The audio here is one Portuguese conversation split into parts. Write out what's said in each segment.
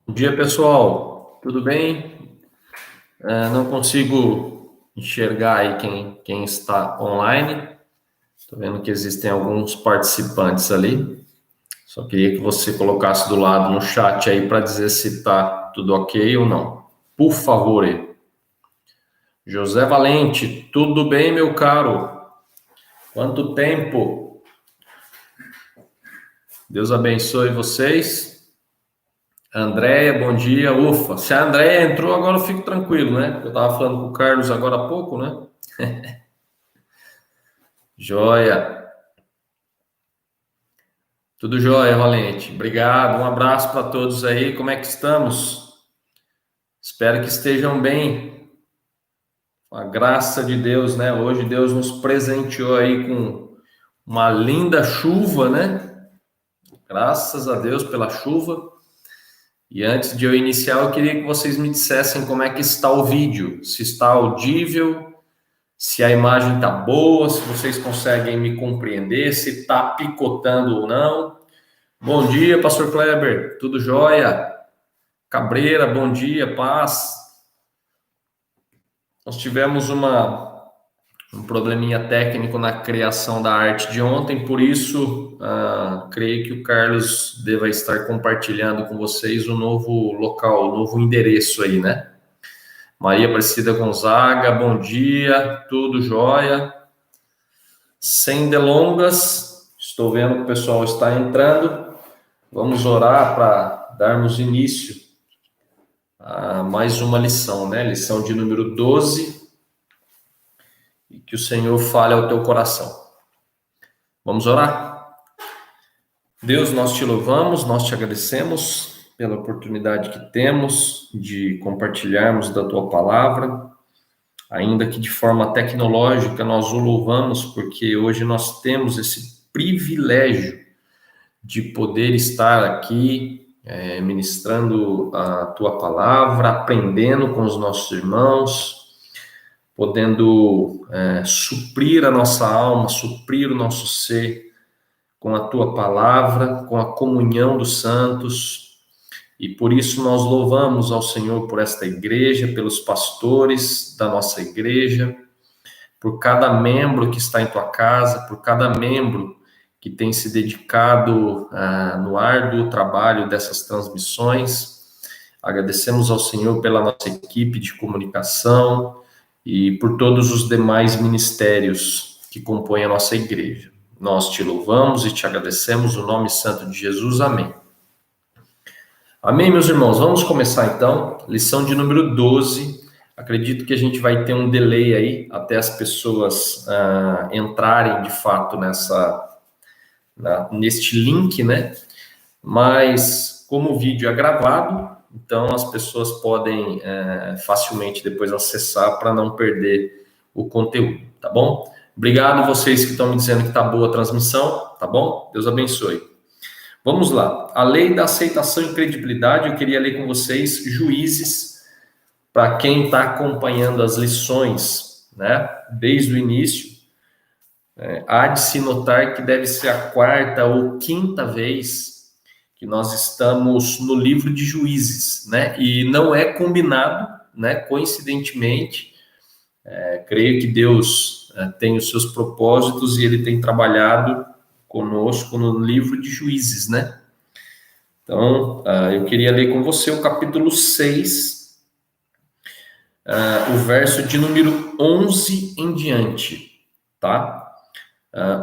Bom dia, pessoal. Tudo bem? Não consigo enxergar aí quem está online. Estou vendo que existem alguns participantes ali. Só queria que você colocasse do lado no chat aí para dizer se está tudo ok ou não. Por favor, aí. José Valente, tudo bem, meu caro? Quanto tempo? Deus abençoe vocês. Andréia, bom dia. Ufa, se a Andréia entrou, agora eu fico tranquilo, né? Eu estava falando com o Carlos agora há pouco, né? Joia. Tudo jóia, Valente. Obrigado. Um abraço para todos aí. Como é que estamos? Espero que estejam bem. Com a graça de Deus, né? Hoje Deus nos presenteou aí com uma linda chuva, né? Graças a Deus pela chuva. E antes de eu iniciar, eu queria que vocês me dissessem como é que está o vídeo. Se está audível, se a imagem está boa, se vocês conseguem me compreender, se está picotando ou não. Bom dia, Pastor Kleber. Tudo jóia? Cabreira, bom dia, paz. Nós tivemos um probleminha técnico na criação da arte de ontem, por isso, creio que o Carlos deva estar compartilhando com vocês o novo local, o novo endereço aí, né? Maria Aparecida Gonzaga, bom dia, tudo jóia. Sem delongas, estou vendo que o pessoal está entrando. Vamos orar para darmos início mais uma lição, né? Lição de número 12. E que o Senhor fale ao teu coração. Vamos orar? Deus, nós te louvamos, nós te agradecemos pela oportunidade que temos de compartilharmos da tua palavra, ainda que de forma tecnológica nós o louvamos, porque hoje nós temos esse privilégio de poder estar aqui ministrando a tua palavra, aprendendo com os nossos irmãos, podendo suprir a nossa alma, suprir o nosso ser com a tua palavra, com a comunhão dos santos. E por isso nós louvamos ao Senhor por esta igreja, pelos pastores da nossa igreja, por cada membro que está em tua casa, por cada membro que tem se dedicado no árduo trabalho dessas transmissões. Agradecemos ao Senhor pela nossa equipe de comunicação e por todos os demais ministérios que compõem a nossa igreja. Nós te louvamos e te agradecemos no nome santo de Jesus. Amém. Amém, meus irmãos. Vamos começar então. Lição de número 12. Acredito que a gente vai ter um delay aí até as pessoas entrarem de fato neste link, né? Mas como o vídeo é gravado, então as pessoas podem facilmente depois acessar para não perder o conteúdo, tá bom? Obrigado vocês que estão me dizendo que tá boa a transmissão, tá bom? Deus abençoe. Vamos lá. A lei da aceitação e credibilidade, eu queria ler com vocês Juízes, para quem está acompanhando as lições, né? Desde o início, há de se notar que deve ser a quarta ou quinta vez que nós estamos no livro de Juízes, né? E não é combinado, né? Coincidentemente, creio que Deus tem os seus propósitos e Ele tem trabalhado conosco no livro de Juízes, né? Então, eu queria ler com você o capítulo 6, o verso de número 11 em diante, tá?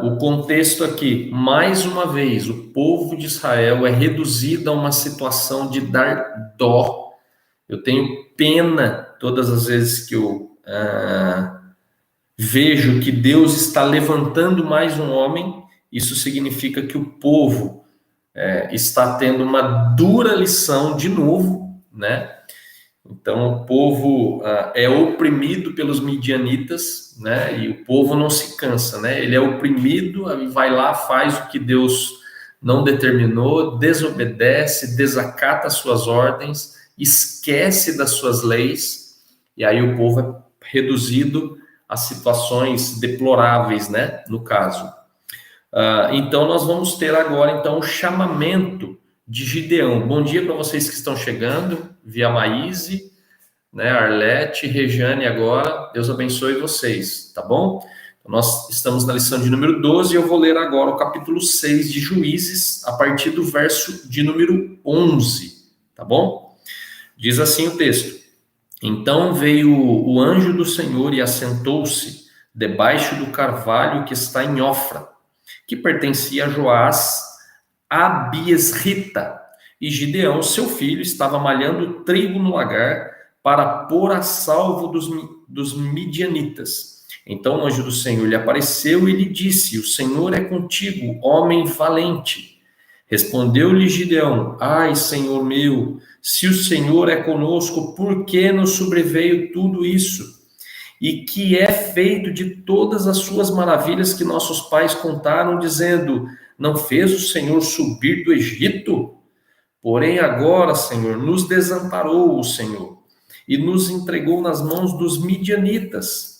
O contexto aqui, mais uma vez, o povo de Israel é reduzido a uma situação de dar dó. Eu tenho pena todas as vezes que eu vejo que Deus está levantando mais um homem. Isso significa que o povo está tendo uma dura lição de novo, né? Então, o povo é oprimido pelos midianitas, né? E o povo não se cansa, né? Ele é oprimido, vai lá, faz o que Deus não determinou, desobedece, desacata as suas ordens, esquece das suas leis, e aí o povo é reduzido a situações deploráveis, né? No caso. Então, nós vamos ter agora, então, o chamamento de Gideão. Bom dia para vocês que estão chegando, via Maíse, né, Arlete, Rejane agora. Deus abençoe vocês, tá bom? Nós estamos na lição de número 12 e eu vou ler agora o capítulo 6 de Juízes, a partir do verso de número 11, tá bom? Diz assim o texto: Então veio o anjo do Senhor e assentou-se debaixo do carvalho que está em Ofra, que pertencia a Joás, a Abiesrita, e Gideão, seu filho, estava malhando trigo no lagar para pôr a salvo dos midianitas. Então o anjo do Senhor lhe apareceu e lhe disse: O Senhor é contigo, homem valente. Respondeu-lhe Gideão: Ai, Senhor meu, se o Senhor é conosco, por que nos sobreveio tudo isso? E que é feito de todas as suas maravilhas que nossos pais contaram, dizendo: Não fez o Senhor subir do Egito? Porém agora, Senhor, nos desamparou o Senhor e nos entregou nas mãos dos midianitas.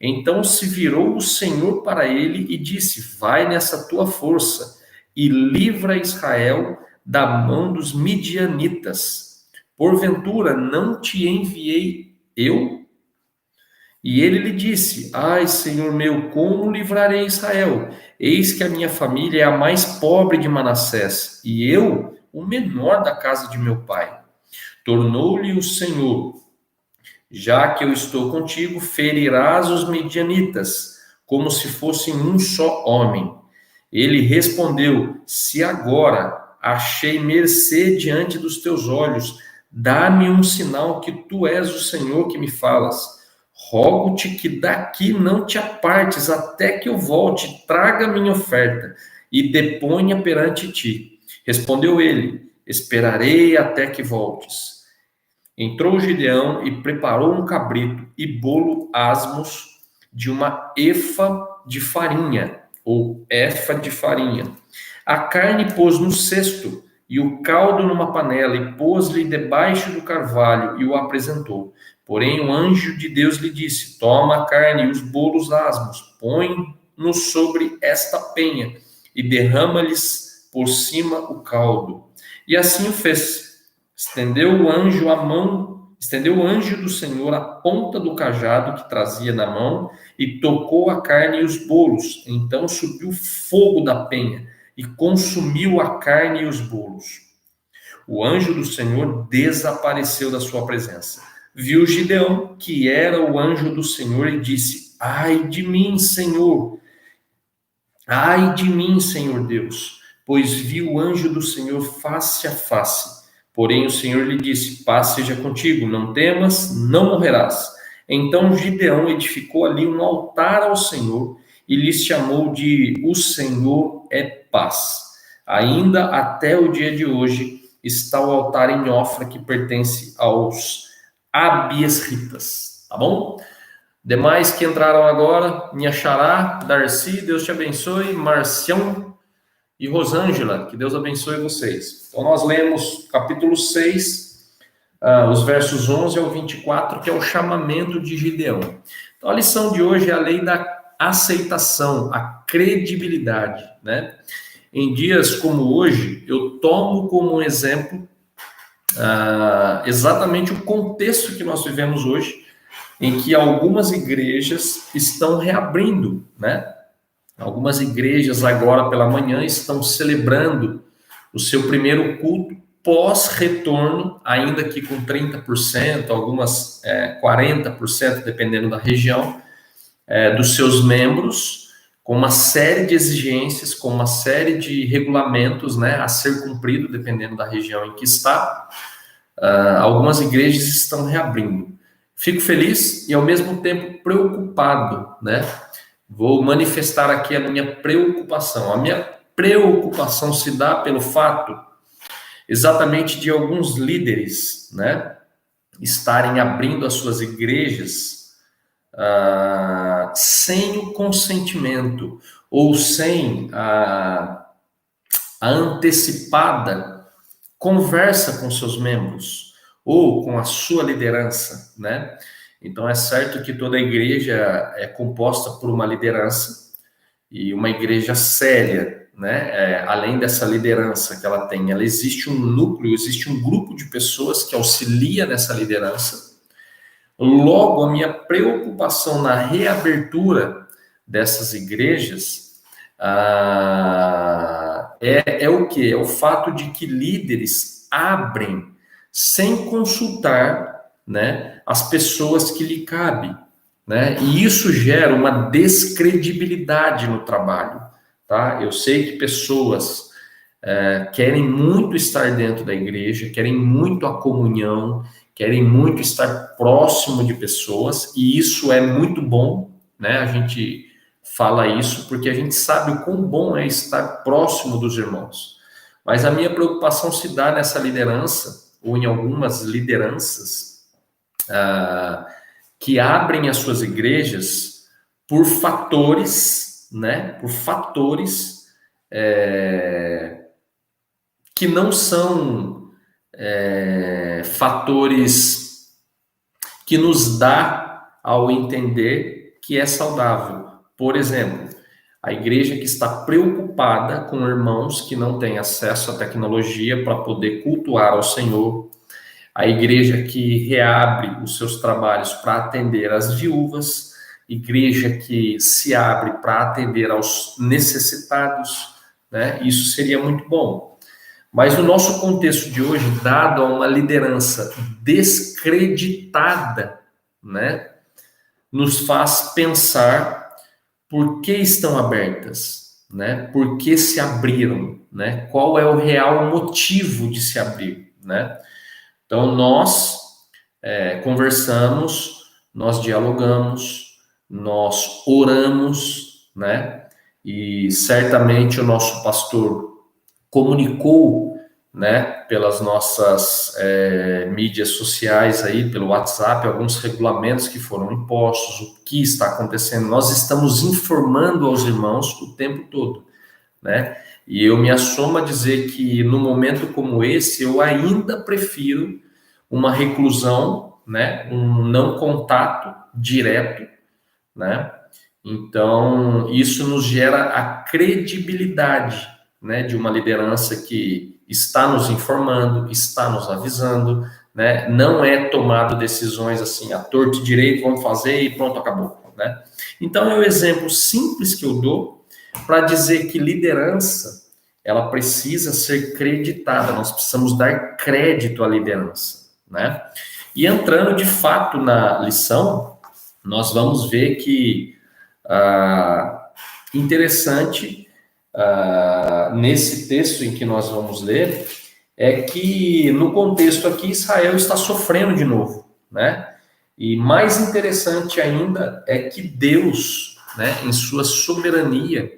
Então se virou o Senhor para ele e disse: Vai nessa tua força e livra Israel da mão dos midianitas. Porventura não te enviei eu? E ele lhe disse: Ai, Senhor meu, como livrarei Israel? Eis que a minha família é a mais pobre de Manassés, e eu, o menor da casa de meu pai. Tornou-lhe o Senhor: Já que eu estou contigo, ferirás os midianitas, como se fossem um só homem. Ele respondeu: Se agora achei mercê diante dos teus olhos, dá-me um sinal que tu és o Senhor que me falas. Rogo-te que daqui não te apartes até que eu volte, traga minha oferta e deponha perante ti. Respondeu ele: Esperarei até que voltes. Entrou Gideão e preparou um cabrito e bolo asmos de uma efa de farinha, ou efa de farinha. A carne pôs no cesto, e o caldo numa panela, e pôs-lhe debaixo do carvalho, e o apresentou. Porém o anjo de Deus lhe disse: Toma a carne e os bolos asmos, põe-nos sobre esta penha, e derrama-lhes por cima o caldo. E assim o fez. Estendeu o anjo do Senhor a ponta do cajado que trazia na mão e tocou a carne e os bolos. Então subiu fogo da penha e consumiu a carne e os bolos. O anjo do Senhor desapareceu da sua presença. Viu Gideão, que era o anjo do Senhor, e disse: Ai de mim, Senhor! Ai de mim, Senhor Deus! Pois vi o anjo do Senhor face a face. Porém o Senhor lhe disse: Paz seja contigo, não temas, não morrerás. Então Gideão edificou ali um altar ao Senhor e lhe chamou de O Senhor é Paz. Ainda até o dia de hoje está o altar em Ofra que pertence aos Abiesritas, tá bom? Demais que entraram agora, minha xará, Darcy, Deus te abençoe, Marcião e Rosângela, que Deus abençoe vocês. Então nós lemos capítulo 6, os versos 11 ao 24, que é o chamamento de Gideão. Então a lição de hoje é a lei da aceitação, a credibilidade, né? Em dias como hoje, eu tomo como um exemplo exatamente o contexto que nós vivemos hoje, em que algumas igrejas estão reabrindo, né? Algumas igrejas agora pela manhã estão celebrando o seu primeiro culto pós-retorno, ainda que com 30%, algumas 40%, dependendo da região, dos seus membros, com uma série de exigências, com uma série de regulamentos, né, a ser cumprido, dependendo da região em que está. Algumas igrejas estão reabrindo. Fico feliz e, ao mesmo tempo, preocupado, né? Vou manifestar aqui a minha preocupação. A minha preocupação se dá pelo fato exatamente de alguns líderes, né, estarem abrindo as suas igrejas sem o consentimento ou sem a antecipada conversa com seus membros ou com a sua liderança, né? Então é certo que toda igreja é composta por uma liderança, e uma igreja séria né, além dessa liderança que ela tem, ela existe um núcleo, existe um grupo de pessoas que auxilia nessa liderança. Logo, a minha preocupação na reabertura dessas igrejas é o quê? É o fato de que líderes abrem sem consultar, né, as pessoas que lhe cabem, né? E isso gera uma descredibilidade no trabalho, tá? Eu sei que pessoas querem muito estar dentro da igreja, querem muito a comunhão, querem muito estar próximo de pessoas, e isso é muito bom, né? A gente fala isso porque a gente sabe o quão bom é estar próximo dos irmãos. Mas a minha preocupação se dá nessa liderança, ou em algumas lideranças, que abrem as suas igrejas por fatores, né? Por fatores que não são fatores que nos dá ao entender que é saudável. Por exemplo, a igreja que está preocupada com irmãos que não têm acesso à tecnologia para poder cultuar ao Senhor, a igreja que reabre os seus trabalhos para atender as viúvas, igreja que se abre para atender aos necessitados, né? Isso seria muito bom. Mas o nosso contexto de hoje, dado a uma liderança descreditada, né, nos faz pensar por que estão abertas, né? Por que se abriram, né? Qual é o real motivo de se abrir, né? Então, nós conversamos, nós dialogamos, nós oramos, né? E certamente o nosso pastor comunicou, né, pelas nossas mídias sociais aí, pelo WhatsApp, alguns regulamentos que foram impostos, o que está acontecendo. Nós estamos informando aos irmãos o tempo todo, né? E eu me assumo a dizer que no momento como esse, eu ainda prefiro uma reclusão, né, um não contato direto, né? Então, isso nos gera a credibilidade, né, de uma liderança que está nos informando, está nos avisando, né? Não é tomado decisões assim, a torto e direito, vamos fazer e pronto, acabou, né? Então, é o exemplo simples que eu dou para dizer que liderança, ela precisa ser creditada, nós precisamos dar crédito à liderança, né? E entrando de fato na lição, nós vamos ver que interessante nesse texto em que nós vamos ler é que no contexto aqui Israel está sofrendo de novo, né? E mais interessante ainda é que Deus, né, em sua soberania,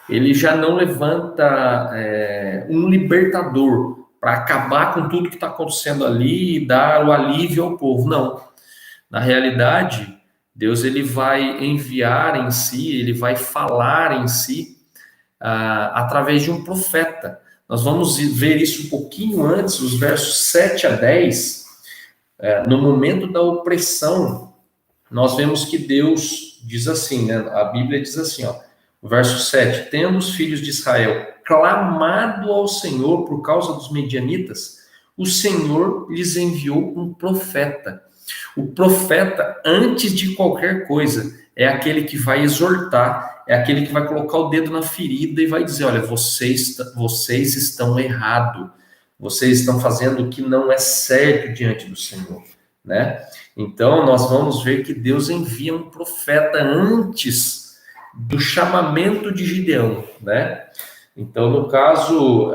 ele já não levanta um libertador para acabar com tudo que está acontecendo ali e dar o alívio ao povo. Não. Na realidade, Deus ele vai enviar em si, ele vai falar em si através de um profeta. Nós vamos ver isso um pouquinho antes, os versos 7 a 10. No momento da opressão, nós vemos que Deus diz assim, né? A Bíblia diz assim, ó, verso 7, tendo os filhos de Israel clamado ao Senhor por causa dos medianitas, o Senhor lhes enviou um profeta. O profeta, antes de qualquer coisa, é aquele que vai exortar, é aquele que vai colocar o dedo na ferida e vai dizer, olha, vocês estão errados, vocês estão fazendo o que não é certo diante do Senhor, né? Então, nós vamos ver que Deus envia um profeta antes do chamamento de Gideão, né? Então, no caso,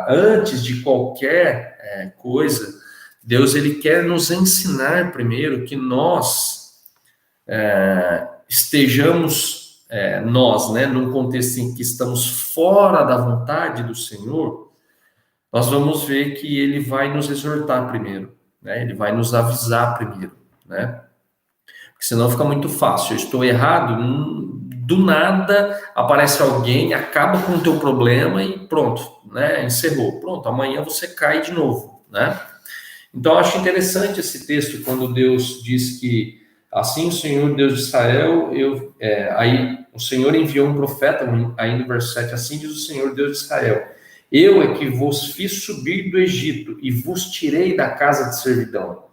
antes de qualquer coisa, Deus ele quer nos ensinar primeiro que nós estejamos, nós, né, num contexto em que estamos fora da vontade do Senhor, nós vamos ver que ele vai nos exortar primeiro, né? Ele vai nos avisar primeiro, né? Porque senão fica muito fácil. Eu estou errado, do nada aparece alguém, acaba com o teu problema e pronto, né? Encerrou. Pronto, amanhã você cai de novo, né? Então, eu acho interessante esse texto, quando Deus diz que assim o Senhor, Deus de Israel, aí o Senhor enviou um profeta, aí no verso 7, assim diz o Senhor Deus de Israel, eu é que vos fiz subir do Egito e vos tirei da casa de servidão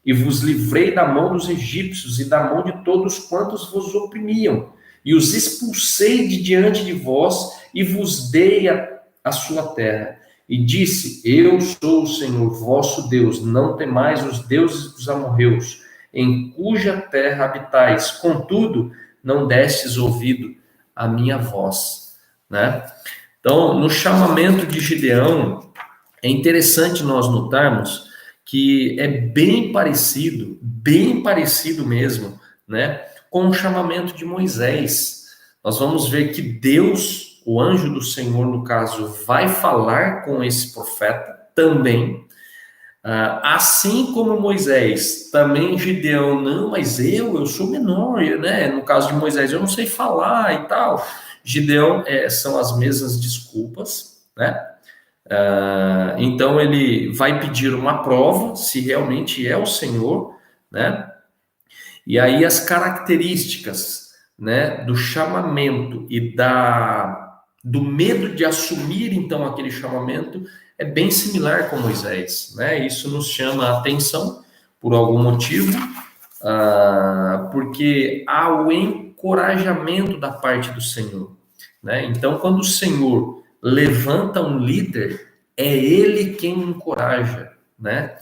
e vos livrei da mão dos egípcios e da mão de todos quantos vos oprimiam e os expulsei de diante de vós e vos dei a sua terra. E disse, eu sou o Senhor vosso Deus, não temais os deuses dos amorreus, em cuja terra habitais, contudo, não destes ouvido à minha voz, né? Então, no chamamento de Gideão, é interessante nós notarmos que é bem parecido mesmo, né, com o chamamento de Moisés. Nós vamos ver que Deus, o anjo do Senhor, no caso, vai falar com esse profeta também, assim como Moisés, também Gideão, não, mas eu sou menor, né? No caso de Moisés, eu não sei falar e tal. Gideão são as mesmas desculpas, né? Então ele vai pedir uma prova, se realmente é o Senhor, né? E aí as características, né, do chamamento e do medo de assumir então aquele chamamento é bem similar com Moisés, né? Isso nos chama a atenção por algum motivo, porque há o encorajamento da parte do Senhor, né? Então, quando o Senhor levanta um líder, é ele quem encoraja, né?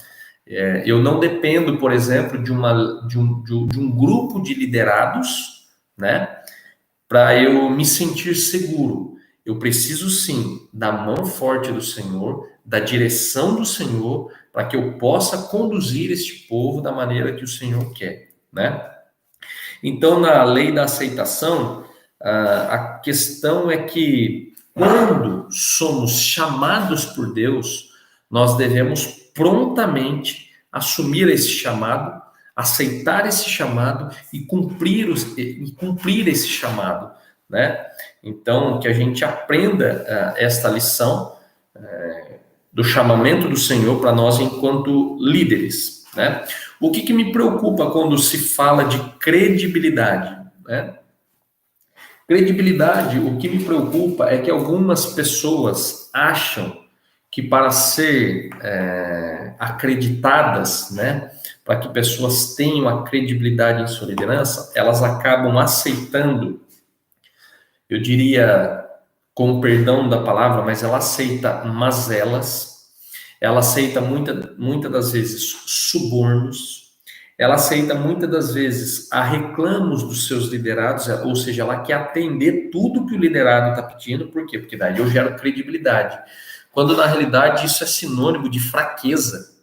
Eu não dependo, por exemplo, de um grupo de liderados, né, para eu me sentir seguro. Eu preciso sim da mão forte do Senhor, da direção do Senhor, para que eu possa conduzir este povo da maneira que o Senhor quer, né? Então, na lei da aceitação, a questão é que quando somos chamados por Deus, nós devemos prontamente assumir esse chamado, aceitar esse chamado e cumprir esse chamado, né? Então, que a gente aprenda esta lição do chamamento do Senhor para nós enquanto líderes, né? O que me preocupa quando se fala de credibilidade, né? Credibilidade, o que me preocupa é que algumas pessoas acham que para ser acreditadas, né, para que pessoas tenham a credibilidade em sua liderança, elas acabam aceitando, eu diria, com perdão da palavra, mas ela aceita mazelas, ela aceita muitas das vezes subornos, ela aceita muitas das vezes a reclamos dos seus liderados, ou seja, ela quer atender tudo que o liderado está pedindo, por quê? Porque daí eu gero credibilidade. Quando na realidade isso é sinônimo de fraqueza,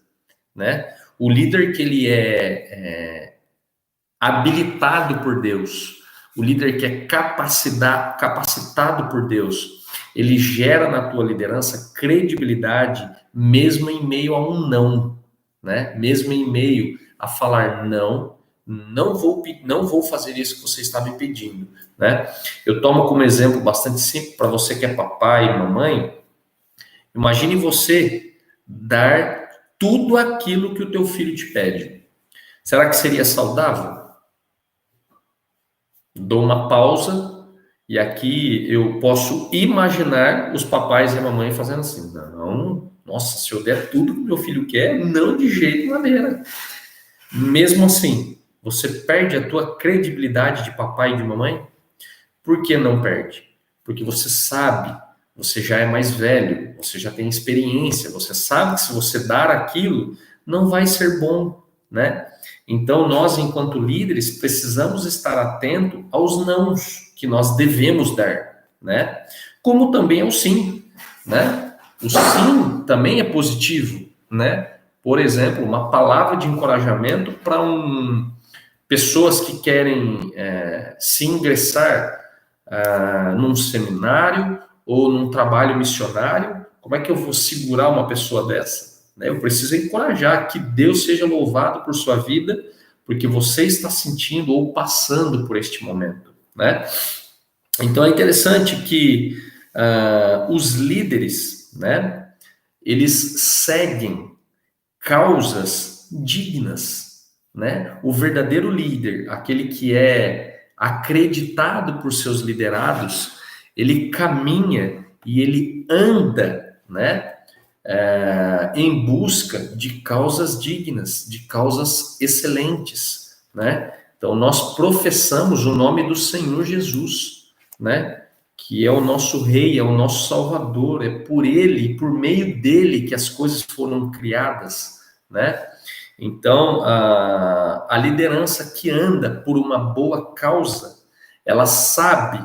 né? O líder que ele é habilitado por Deus, o líder que é capacitado por Deus, ele gera na tua liderança credibilidade, mesmo em meio a um não, né? Mesmo em meio a falar não vou fazer isso que você está me pedindo, né? Eu tomo como exemplo bastante simples para você que é papai e mamãe. Imagine você dar tudo aquilo que o teu filho te pede. Será que seria saudável? Dou uma pausa e aqui eu posso imaginar os papais e a mamãe fazendo assim, não, nossa, se eu der tudo que meu filho quer, não de jeito maneira. Mesmo assim, você perde a tua credibilidade de papai e de mamãe? Por que não perde? Porque você sabe, você já é mais velho, você já tem experiência, você sabe que se você dar aquilo, não vai ser bom, né? Então, nós, enquanto líderes, precisamos estar atento aos nãos que nós devemos dar, né? Como também ao sim, né? O sim também é positivo, né? Por exemplo, uma palavra de encorajamento para pessoas que querem se ingressar num seminário ou num trabalho missionário. Como é que eu vou segurar uma pessoa dessa? Eu preciso encorajar que Deus seja louvado por sua vida, porque você está sentindo ou passando por este momento, né? Então é interessante que os líderes, né, eles seguem causas dignas, né? O verdadeiro líder, aquele que é acreditado por seus liderados, ele caminha e ele anda, né, em busca de causas dignas, de causas excelentes, né? Então, nós professamos o nome do Senhor Jesus, né? Que é o nosso Rei, é o nosso Salvador, é por Ele, por meio dele que as coisas foram criadas, né? Então, a liderança que anda por uma boa causa, ela sabe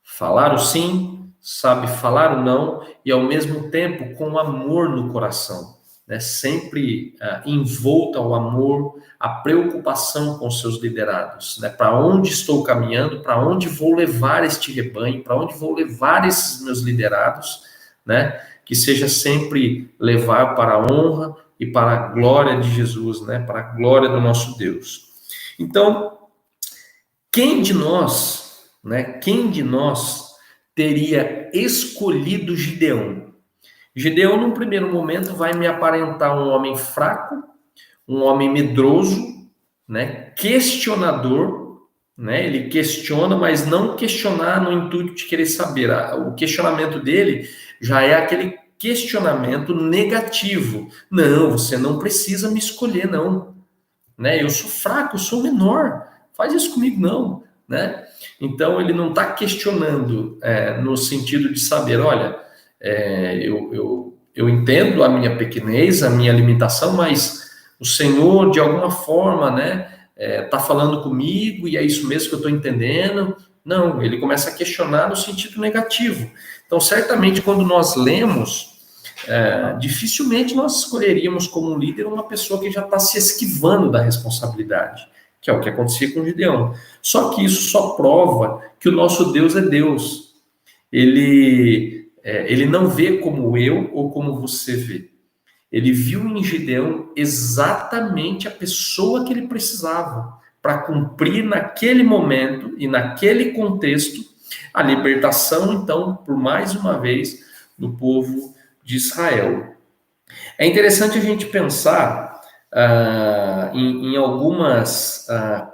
falar o sim, sabe falar o não, e ao mesmo tempo com amor no coração, né? Sempre envolta ao amor, a preocupação com seus liderados, né? Para onde estou caminhando, para onde vou levar este rebanho, para onde vou levar esses meus liderados, né? Que seja sempre levar para a honra e para a glória de Jesus, né? Para a glória do nosso Deus. Então, quem de nós, né? Quem de nós teria escolhido Gideão? Gideão, num primeiro momento, vai me aparentar um homem fraco, um homem medroso, né? Questionador, né? Ele questiona, mas não questionar no intuito de querer saber. O questionamento dele já é aquele questionamento negativo. Não, você não precisa me escolher, não. Né? Eu sou fraco, eu sou menor. Faz isso comigo, não. Né? Então, ele não está questionando no sentido de saber, olha, eu entendo a minha pequenez, a minha limitação, mas o Senhor, de alguma forma, né, está falando comigo e é isso mesmo que eu estou entendendo. Não, ele começa a questionar no sentido negativo. Então, certamente, quando nós lemos, dificilmente nós escolheríamos como um líder uma pessoa que já está se esquivando da responsabilidade, que é o que acontecia com Gideão. Só que isso só prova que o nosso Deus é Deus. Ele não vê como eu ou como você vê. Ele viu em Gideão exatamente a pessoa que ele precisava para cumprir naquele momento e naquele contexto a libertação, então, por mais uma vez, do povo de Israel. É interessante a gente pensar em algumas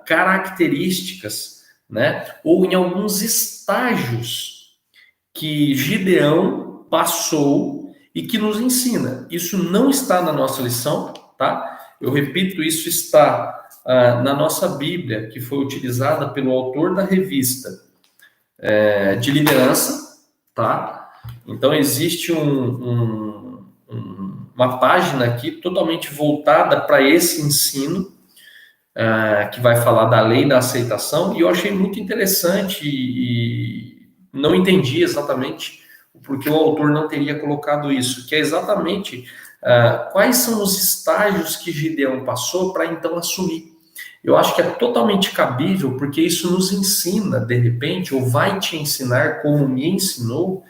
características, né, ou em alguns estágios que Gideão passou e que nos ensina. Isso não está na nossa lição, tá? Eu repito, isso está na nossa Bíblia, que foi utilizada pelo autor da revista de liderança, tá? Então, existe uma página aqui totalmente voltada para esse ensino, que vai falar da lei da aceitação, e eu achei muito interessante e não entendi exatamente porque o autor não teria colocado isso, que é exatamente quais são os estágios que Gideão passou para então assumir. Eu acho que é totalmente cabível, porque isso nos ensina, de repente, ou vai te ensinar, como me ensinou,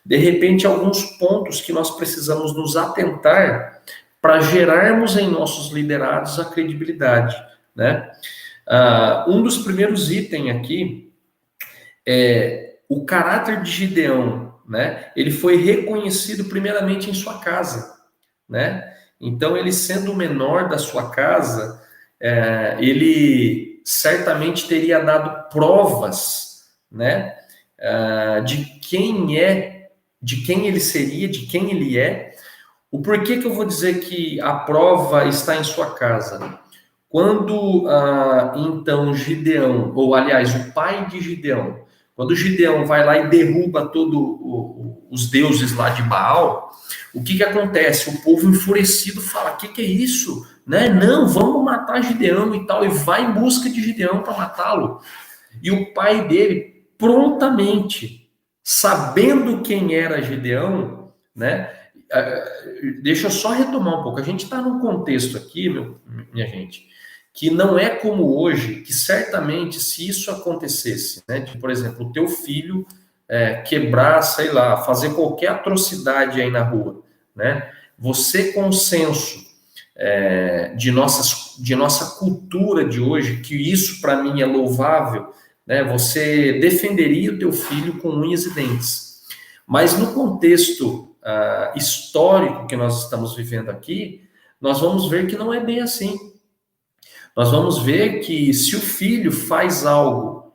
de repente, alguns pontos que nós precisamos nos atentar para gerarmos em nossos liderados a credibilidade, né? Um dos primeiros itens aqui é o caráter de Gideão, né? Ele foi reconhecido primeiramente em sua casa, né? Então, ele sendo o menor da sua casa, ele certamente teria dado provas, né? De quem ele seria, de quem ele é. O porquê que eu vou dizer que a prova está em sua casa? Quando, então, Gideão, ou aliás, o pai de Gideão, quando Gideão vai lá e derruba todos os deuses lá de Baal, o que acontece? O povo enfurecido fala, que é isso? Né? Não, vamos matar Gideão e tal, e vai em busca de Gideão para matá-lo. E o pai dele, prontamente, sabendo quem era Gideão, né? Deixa eu só retomar um pouco. A gente está num contexto aqui, minha gente, que não é como hoje, que certamente se isso acontecesse, né? Tipo, por exemplo, o teu filho quebrar, sei lá, fazer qualquer atrocidade aí na rua, né? Você com o senso de nossa cultura de hoje, que isso para mim é louvável, né? Você defenderia o teu filho com unhas e dentes. Mas no contexto histórico que nós estamos vivendo aqui, nós vamos ver que não é bem assim. Nós vamos ver que se o filho faz algo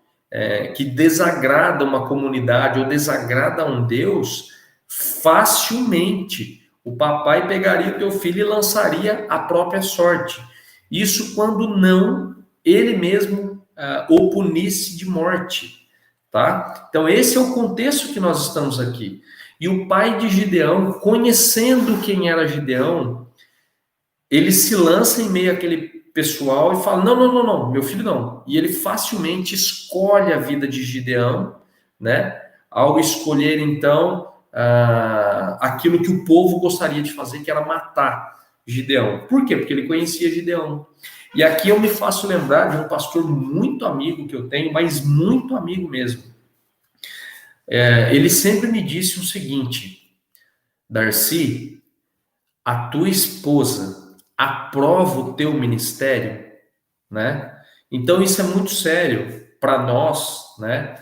que desagrada uma comunidade ou desagrada um Deus, facilmente o papai pegaria o teu filho e lançaria a própria sorte. Isso quando não ele mesmo o punisse de morte, tá? Então esse é o contexto que nós estamos aqui. E o pai de Gideão, conhecendo quem era Gideão, ele se lança em meio àquele pessoal e fala, não, meu filho não. E ele facilmente escolhe a vida de Gideão, né? Ao escolher, então, aquilo que o povo gostaria de fazer, que era matar Gideão. Por quê? Porque ele conhecia Gideão. E aqui eu me faço lembrar de um pastor muito amigo que eu tenho, mas muito amigo mesmo. Ele sempre me disse o seguinte, Darcy, a tua esposa aprova o teu ministério, né? Então isso é muito sério para nós, né?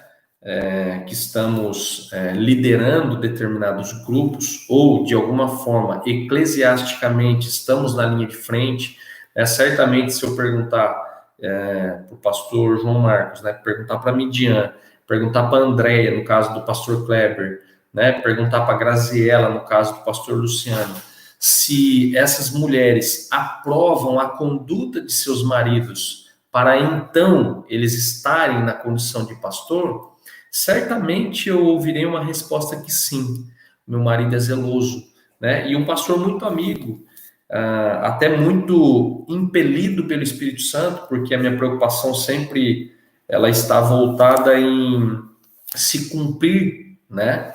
Que estamos liderando determinados grupos ou de alguma forma eclesiasticamente estamos na linha de frente. Certamente se eu perguntar para o pastor João Marcos, né? Perguntar para a Midian, perguntar para a Andréia, no caso do pastor Kleber, né? Perguntar para a Graziela, no caso do pastor Luciano, se essas mulheres aprovam a conduta de seus maridos para então eles estarem na condição de pastor, certamente eu ouvirei uma resposta que sim, meu marido é zeloso, né? E um pastor muito amigo, até muito impelido pelo Espírito Santo, porque a minha preocupação sempre ela está voltada em se cumprir, né?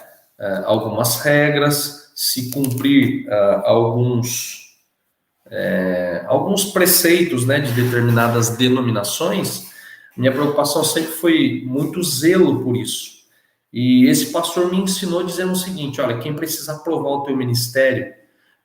Algumas regras, se cumprir alguns preceitos, né, de determinadas denominações. Minha preocupação sempre foi muito zelo por isso. E esse pastor me ensinou dizendo o seguinte, olha, quem precisa aprovar o teu ministério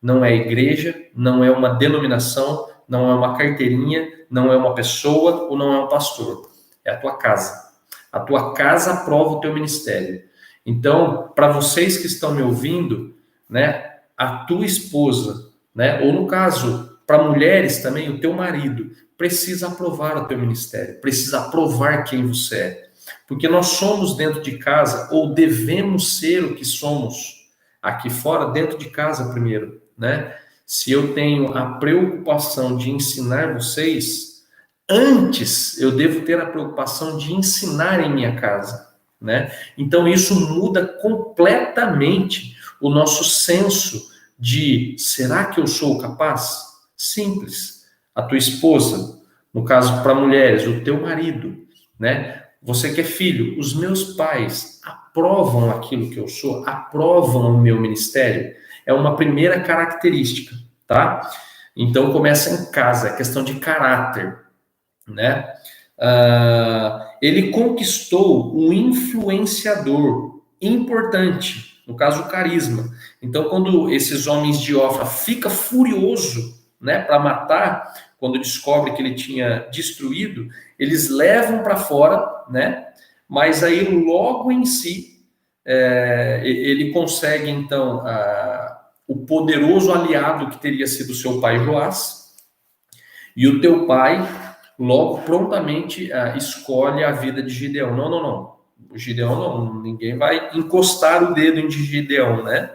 não é a igreja, não é uma denominação, não é uma carteirinha, não é uma pessoa ou não é um pastor. É a tua casa. A tua casa aprova o teu ministério. Então, para vocês que estão me ouvindo, né, a tua esposa, né, ou no caso, para mulheres também, o teu marido, precisa aprovar o teu ministério, precisa aprovar quem você é. Porque nós somos dentro de casa, ou devemos ser o que somos aqui fora, dentro de casa primeiro, né? Se eu tenho a preocupação de ensinar vocês, antes eu devo ter a preocupação de ensinar em minha casa, né? Então isso muda completamente o nosso senso de, será que eu sou capaz? Simples. A tua esposa, no caso para mulheres, o teu marido, né? Você que é filho, os meus pais aprovam aquilo que eu sou, aprovam o meu ministério. É uma primeira característica, tá? Então começa em casa, é questão de caráter, né? Ele conquistou um influenciador importante, no caso o carisma. Então, quando esses homens de Ofra fica furioso, né, para matar, quando descobre que ele tinha destruído, eles levam para fora, né? Mas aí logo em si ele consegue então o poderoso aliado que teria sido seu pai Joás, e o teu pai logo prontamente escolhe a vida de Gideão. Não. O Gideão não, ninguém vai encostar o dedo em Gideão, né?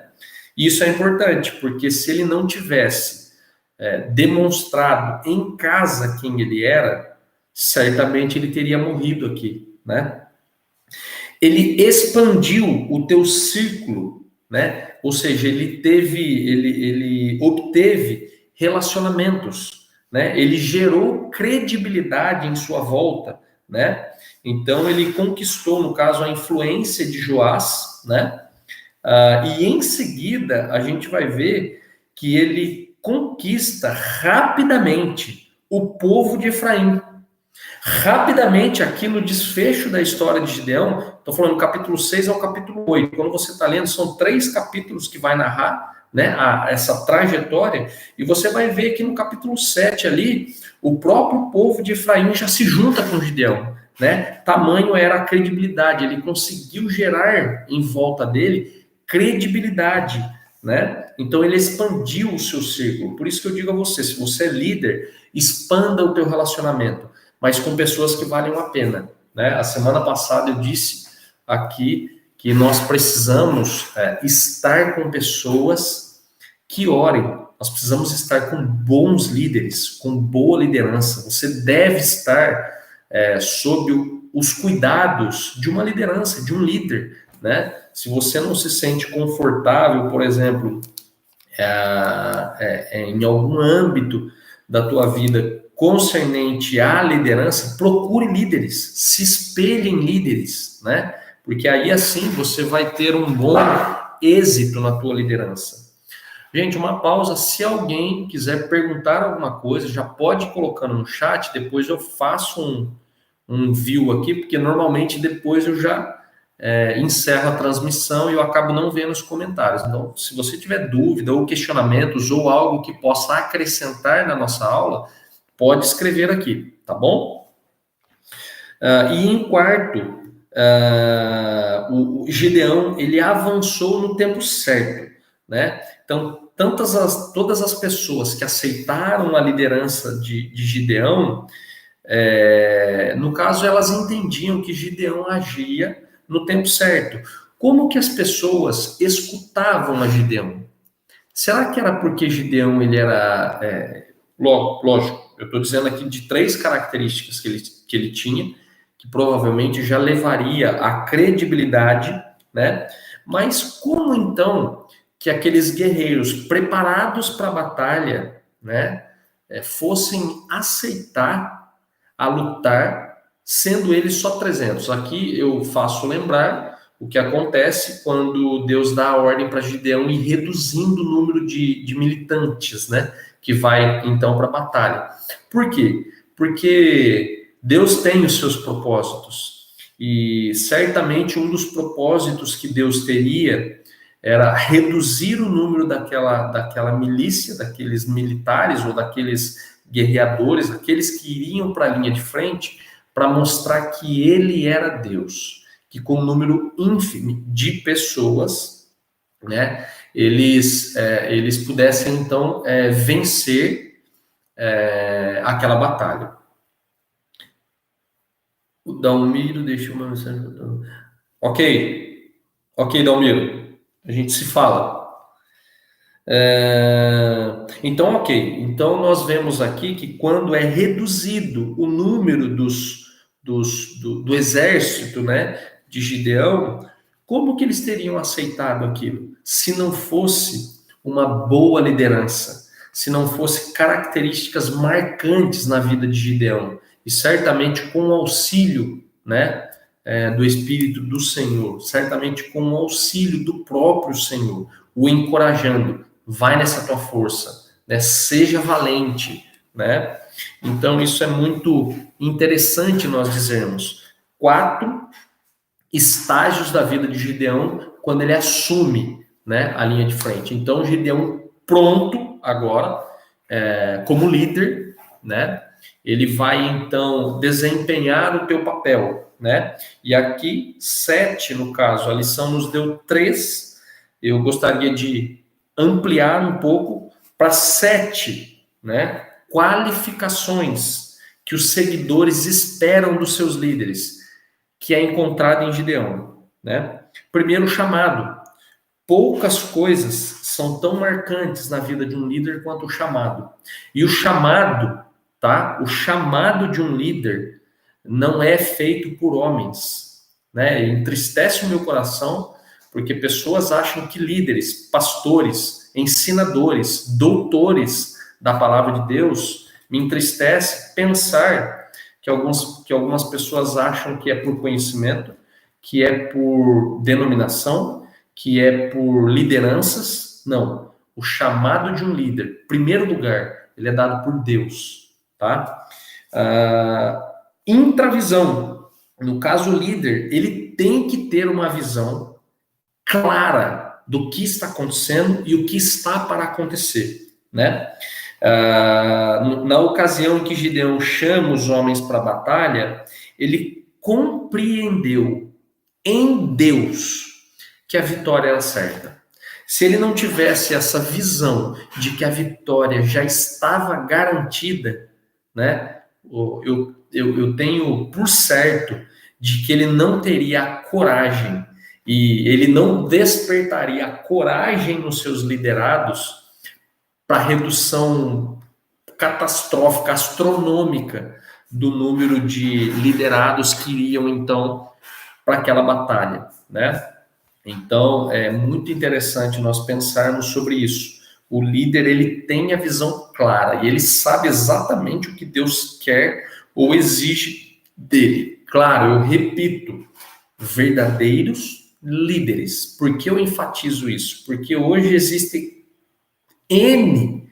E isso é importante, porque se ele não tivesse demonstrado em casa quem ele era, certamente ele teria morrido aqui, né? Ele expandiu o teu círculo, né? Ou seja, ele obteve relacionamentos, né? Ele gerou credibilidade em sua volta, né? Então ele conquistou, no caso, a influência de Joás, né? E em seguida a gente vai ver que ele conquista rapidamente o povo de Efraim. Rapidamente, aqui no desfecho da história de Gideão, estou falando do capítulo 6 ao capítulo 8. Quando você está lendo, são 3 capítulos que vai narrar, né, essa trajetória, e você vai ver que no capítulo 7 ali, o próprio povo de Efraim já se junta com Gideão, né? Tamanho era a credibilidade, ele conseguiu gerar em volta dele credibilidade, né? Então ele expandiu o seu círculo. Por isso que eu digo a você, se você é líder, expanda o teu relacionamento, mas com pessoas que valem a pena, né? A semana passada eu disse aqui que nós precisamos estar com pessoas que orem. Nós precisamos estar com bons líderes, com boa liderança. Você deve estar sob os cuidados de uma liderança, de um líder, né? Se você não se sente confortável, por exemplo, em algum âmbito da tua vida concernente à liderança, procure líderes, se espelhe em líderes, né? Porque aí assim você vai ter um bom êxito na tua liderança. Gente, uma pausa. Se alguém quiser perguntar alguma coisa, já pode ir colocando no chat, depois eu faço um view aqui, porque normalmente depois eu já encerro a transmissão e eu acabo não vendo os comentários. Então, se você tiver dúvida ou questionamentos ou algo que possa acrescentar na nossa aula, pode escrever aqui, tá bom? E em quarto, o Gideão, ele avançou no tempo certo, né? Então, todas as pessoas que aceitaram a liderança de Gideão, no caso, elas entendiam que Gideão agia no tempo certo. Como que as pessoas escutavam a Gideão? Será que era porque Gideão ele era... lógico, eu estou dizendo aqui de 3 características que ele tinha, que provavelmente já levaria à credibilidade, né? Mas como então que aqueles guerreiros preparados para a batalha, né, fossem aceitar a lutar, sendo eles só 300? Aqui eu faço lembrar o que acontece quando Deus dá a ordem para Gideão ir reduzindo o número de militantes, né, que vai então para a batalha. Por quê? Porque Deus tem os seus propósitos, e certamente um dos propósitos que Deus teria era reduzir o número daquela milícia, daqueles militares ou daqueles guerreadores, aqueles que iriam para a linha de frente, para mostrar que ele era Deus, que com um número ínfimo de pessoas, né, eles pudessem então vencer aquela batalha. O Dalmiro deixou uma mensagem. Ok, Dalmiro, a gente se fala. Então, ok. Então, nós vemos aqui que quando é reduzido o número do exército, né, de Gideão, como que eles teriam aceitado aquilo? Se não fosse uma boa liderança, se não fosse características marcantes na vida de Gideão, e certamente com o auxílio, né, do Espírito do Senhor, certamente com o auxílio do próprio Senhor, o encorajando, vai nessa tua força, né, seja valente, né? Então isso é muito interessante nós dizermos. 4 estágios da vida de Gideão quando ele assume, né, a linha de frente. Então Gideão pronto agora como líder, né? Ele vai então desempenhar o teu papel, né? E aqui 7, no caso, a lição nos deu 3. Eu gostaria de ampliar um pouco para 7, né, qualificações que os seguidores esperam dos seus líderes, que é encontrado em Gideão, né? Primeiro, chamado. Poucas coisas são tão marcantes na vida de um líder quanto o chamado. E o chamado, tá? O chamado de um líder não é feito por homens, né? Entristece o meu coração, porque pessoas acham que líderes, pastores, ensinadores, doutores da palavra de Deus, me entristece pensar que algumas pessoas acham que é por conhecimento, que é por denominação, que é por lideranças. Não. O chamado de um líder, em primeiro lugar, ele é dado por Deus, tá? Intravisão. No caso, o líder, ele tem que ter uma visão clara do que está acontecendo e o que está para acontecer, né? Na ocasião em que Gideão chama os homens para a batalha, ele compreendeu em Deus que a vitória era certa. Se ele não tivesse essa visão de que a vitória já estava garantida, né? Eu tenho por certo de que ele não teria a coragem e ele não despertaria a coragem nos seus liderados para redução catastrófica, astronômica do número de liderados que iriam então para aquela batalha, né? Então é muito interessante nós pensarmos sobre isso. O líder, ele tem a visão clara e ele sabe exatamente o que Deus quer ou exige dele. Claro, eu repito, verdadeiros líderes. Por que eu enfatizo isso? Porque hoje existem N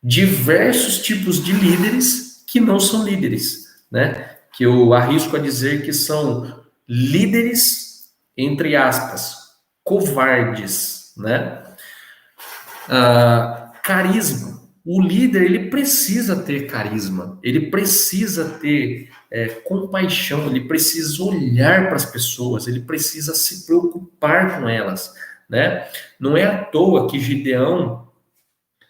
diversos tipos de líderes que não são líderes, né? Que eu arrisco a dizer que são líderes, entre aspas, covardes, né? Carisma. O líder, ele precisa ter carisma, ele precisa ter compaixão, ele precisa olhar para as pessoas, ele precisa se preocupar com elas, né? Não é à toa que Gideão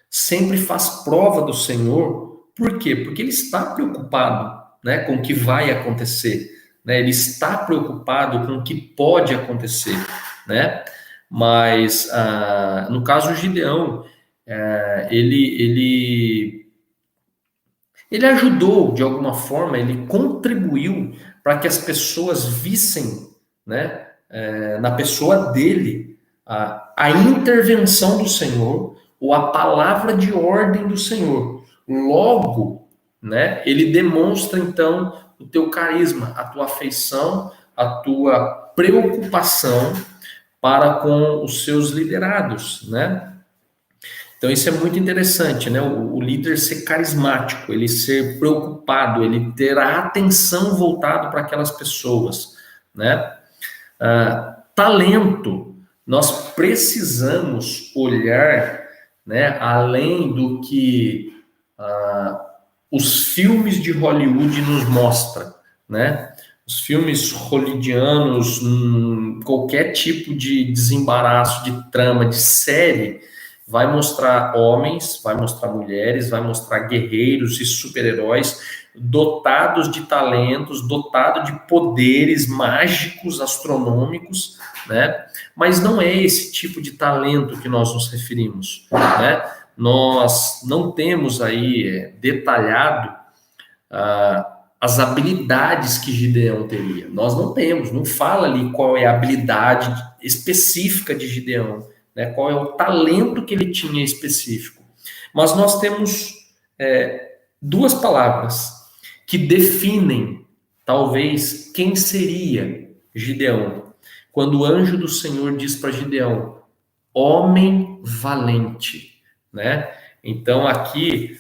sempre faz prova do Senhor. Por quê? Porque ele está preocupado, né, com o que vai acontecer, né? Ele está preocupado com o que pode acontecer, né? Mas no caso do Gideão, ele ajudou de alguma forma, ele contribuiu para que as pessoas vissem, né, na pessoa dele a intervenção do Senhor ou a palavra de ordem do Senhor. Logo, né, ele demonstra então o teu carisma, a tua afeição, a tua preocupação para com os seus liderados, né? Então isso é muito interessante, né? O líder ser carismático, ele ser preocupado, ele ter a atenção voltada para aquelas pessoas, né? Talento, nós precisamos olhar, né, além do que os filmes de Hollywood nos mostram, né? Os filmes hollywoodianos, qualquer tipo de desembaraço, de trama, de série, vai mostrar homens, vai mostrar mulheres, vai mostrar guerreiros e super-heróis dotados de talentos, dotados de poderes mágicos, astronômicos, né? Mas não é esse tipo de talento que nós nos referimos, né? Nós não temos aí detalhado as habilidades que Gideão teria. Nós não temos, não fala ali qual é a habilidade específica de Gideão, né? Qual é o talento que ele tinha específico. Mas nós temos duas palavras que definem, talvez, quem seria Gideão. Quando o anjo do Senhor diz para Gideão, homem valente, né? Então aqui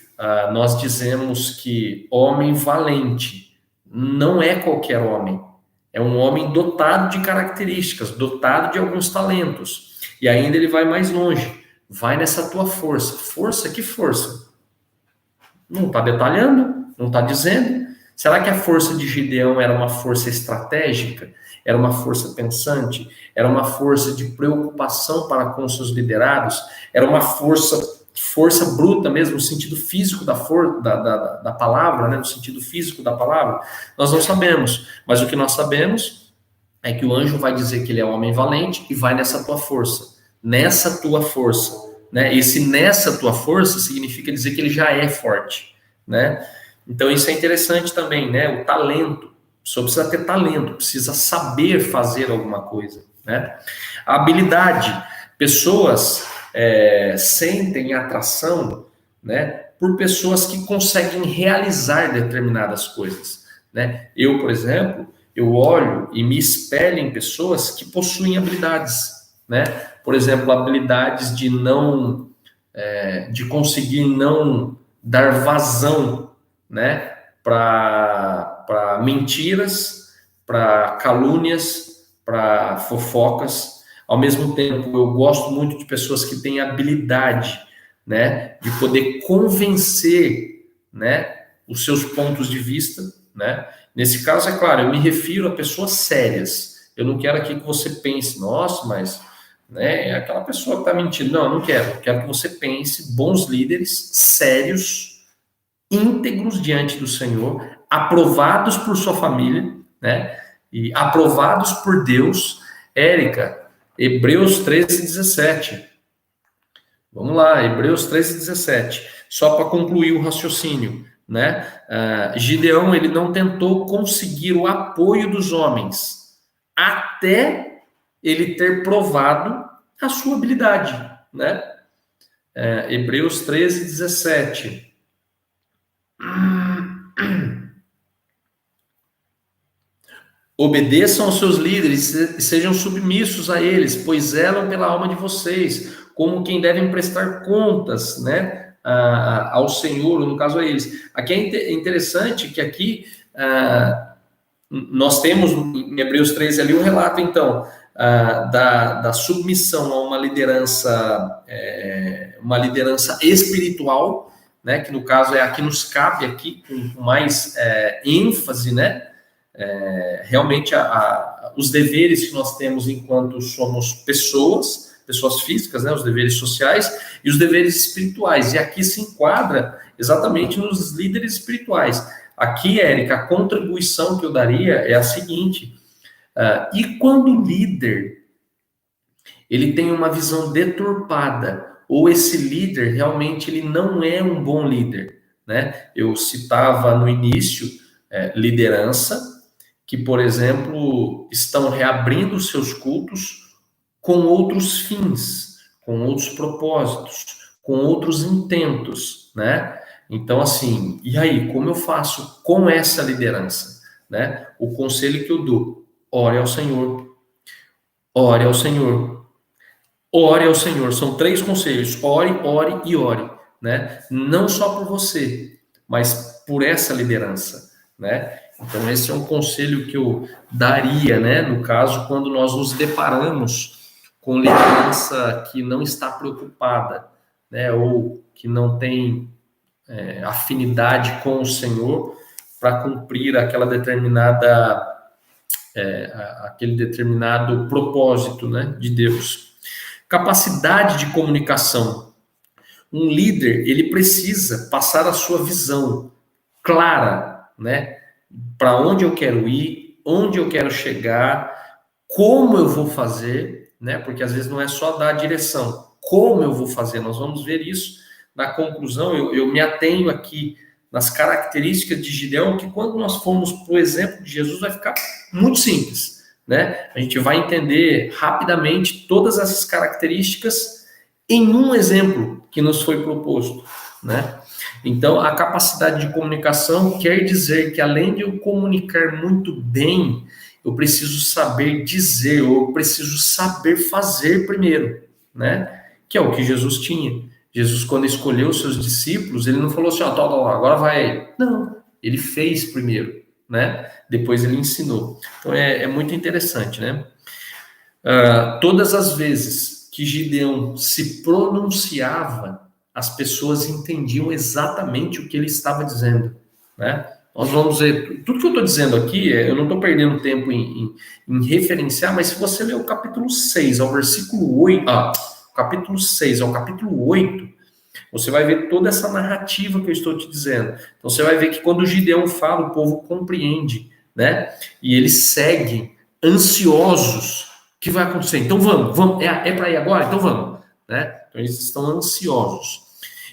nós dizemos que homem valente não é qualquer homem, é um homem dotado de características, dotado de alguns talentos. E ainda ele vai mais longe, vai nessa tua força. Força? Que força? Não está detalhando, não está dizendo. Será que a força de Gideão era uma força estratégica? Era uma força pensante? Era uma força de preocupação para com seus liderados? Era uma força bruta mesmo, no sentido físico da palavra, né? No sentido físico da palavra? Nós não sabemos, mas o que nós sabemos é que o anjo vai dizer que ele é um homem valente e vai nessa tua força, né? Esse nessa tua força significa dizer que ele já é forte, né? Então isso é interessante também, né? O talento, só precisa ter talento, precisa saber fazer alguma coisa, né? A habilidade, pessoas sentem atração, né, por pessoas que conseguem realizar determinadas coisas, né? Eu, por exemplo, eu olho e me espelho em pessoas que possuem habilidades, né? Por exemplo, habilidades de conseguir não dar vazão, né, para mentiras, para calúnias, para fofocas. Ao mesmo tempo, eu gosto muito de pessoas que têm habilidade, né, de poder convencer, né, os seus pontos de vista, né? Nesse caso, é claro, eu me refiro a pessoas sérias. Eu não quero aqui que você pense, nossa, mas, né, é aquela pessoa que está mentindo. Não, eu não quero. Eu quero que você pense bons líderes, sérios, íntegros diante do Senhor, aprovados por sua família, né? E aprovados por Deus, Érica, Hebreus 13:17. Vamos lá, Hebreus 13:17. Só para concluir o raciocínio, né? Gideão, ele não tentou conseguir o apoio dos homens até ele ter provado a sua habilidade, né? Hebreus 13:17. Obedeçam aos seus líderes e sejam submissos a eles, pois zelam pela alma de vocês, como quem devem prestar contas, né, ao Senhor, ou no caso a eles. Aqui é interessante que aqui nós temos em Hebreus 13 ali um relato, então, da submissão a uma liderança espiritual, né, que no caso é a que nos cabe aqui com mais ênfase, né? Realmente os deveres que nós temos enquanto somos pessoas físicas, né, os deveres sociais e os deveres espirituais. E aqui se enquadra exatamente nos líderes espirituais. Aqui, Érica, a contribuição que eu daria é a seguinte: e quando o líder ele tem uma visão deturpada, ou esse líder realmente ele não é um bom líder, né? Eu citava no início liderança que, por exemplo, estão reabrindo seus cultos com outros fins, com outros propósitos, com outros intentos, né? Então, assim, e aí, como eu faço com essa liderança, né? O conselho que eu dou: ore ao Senhor, ore ao Senhor, ore ao Senhor. São 3 conselhos: ore, ore e ore, né? Não só por você, mas por essa liderança, né? Então, esse é um conselho que eu daria, né? No caso, quando nós nos deparamos com liderança que não está preocupada, né? Ou que não tem afinidade com o Senhor para cumprir aquele determinado propósito, né, de Deus. Capacidade de comunicação. Um líder, ele precisa passar a sua visão clara, né? Para onde eu quero ir, onde eu quero chegar, como eu vou fazer, né? Porque às vezes não é só dar a direção, como eu vou fazer. Nós vamos ver isso na conclusão. Eu me atenho aqui nas características de Gideão, que quando nós formos para o exemplo de Jesus vai ficar muito simples, né? A gente vai entender rapidamente todas essas características em um exemplo que nos foi proposto, né? Então, a capacidade de comunicação quer dizer que, além de eu comunicar muito bem, eu preciso saber dizer, ou eu preciso saber fazer primeiro, né? Que é o que Jesus tinha. Jesus, quando escolheu os seus discípulos, ele não falou assim, agora vai. Não, ele fez primeiro, né? Depois ele ensinou. Então, é muito interessante, né? Todas as vezes que Gideão se pronunciava, as pessoas entendiam exatamente o que ele estava dizendo, né? Nós vamos ver, tudo que eu estou dizendo aqui, eu não estou perdendo tempo em referenciar, mas se você ler o capítulo 6 ao versículo 8, capítulo 6 ao capítulo 8, você vai ver toda essa narrativa que eu estou te dizendo. Então você vai ver que quando o Gideão fala, o povo compreende, né? E eles seguem ansiosos. O que vai acontecer? Então vamos, é para ir agora? Então vamos, né? Então eles estão ansiosos.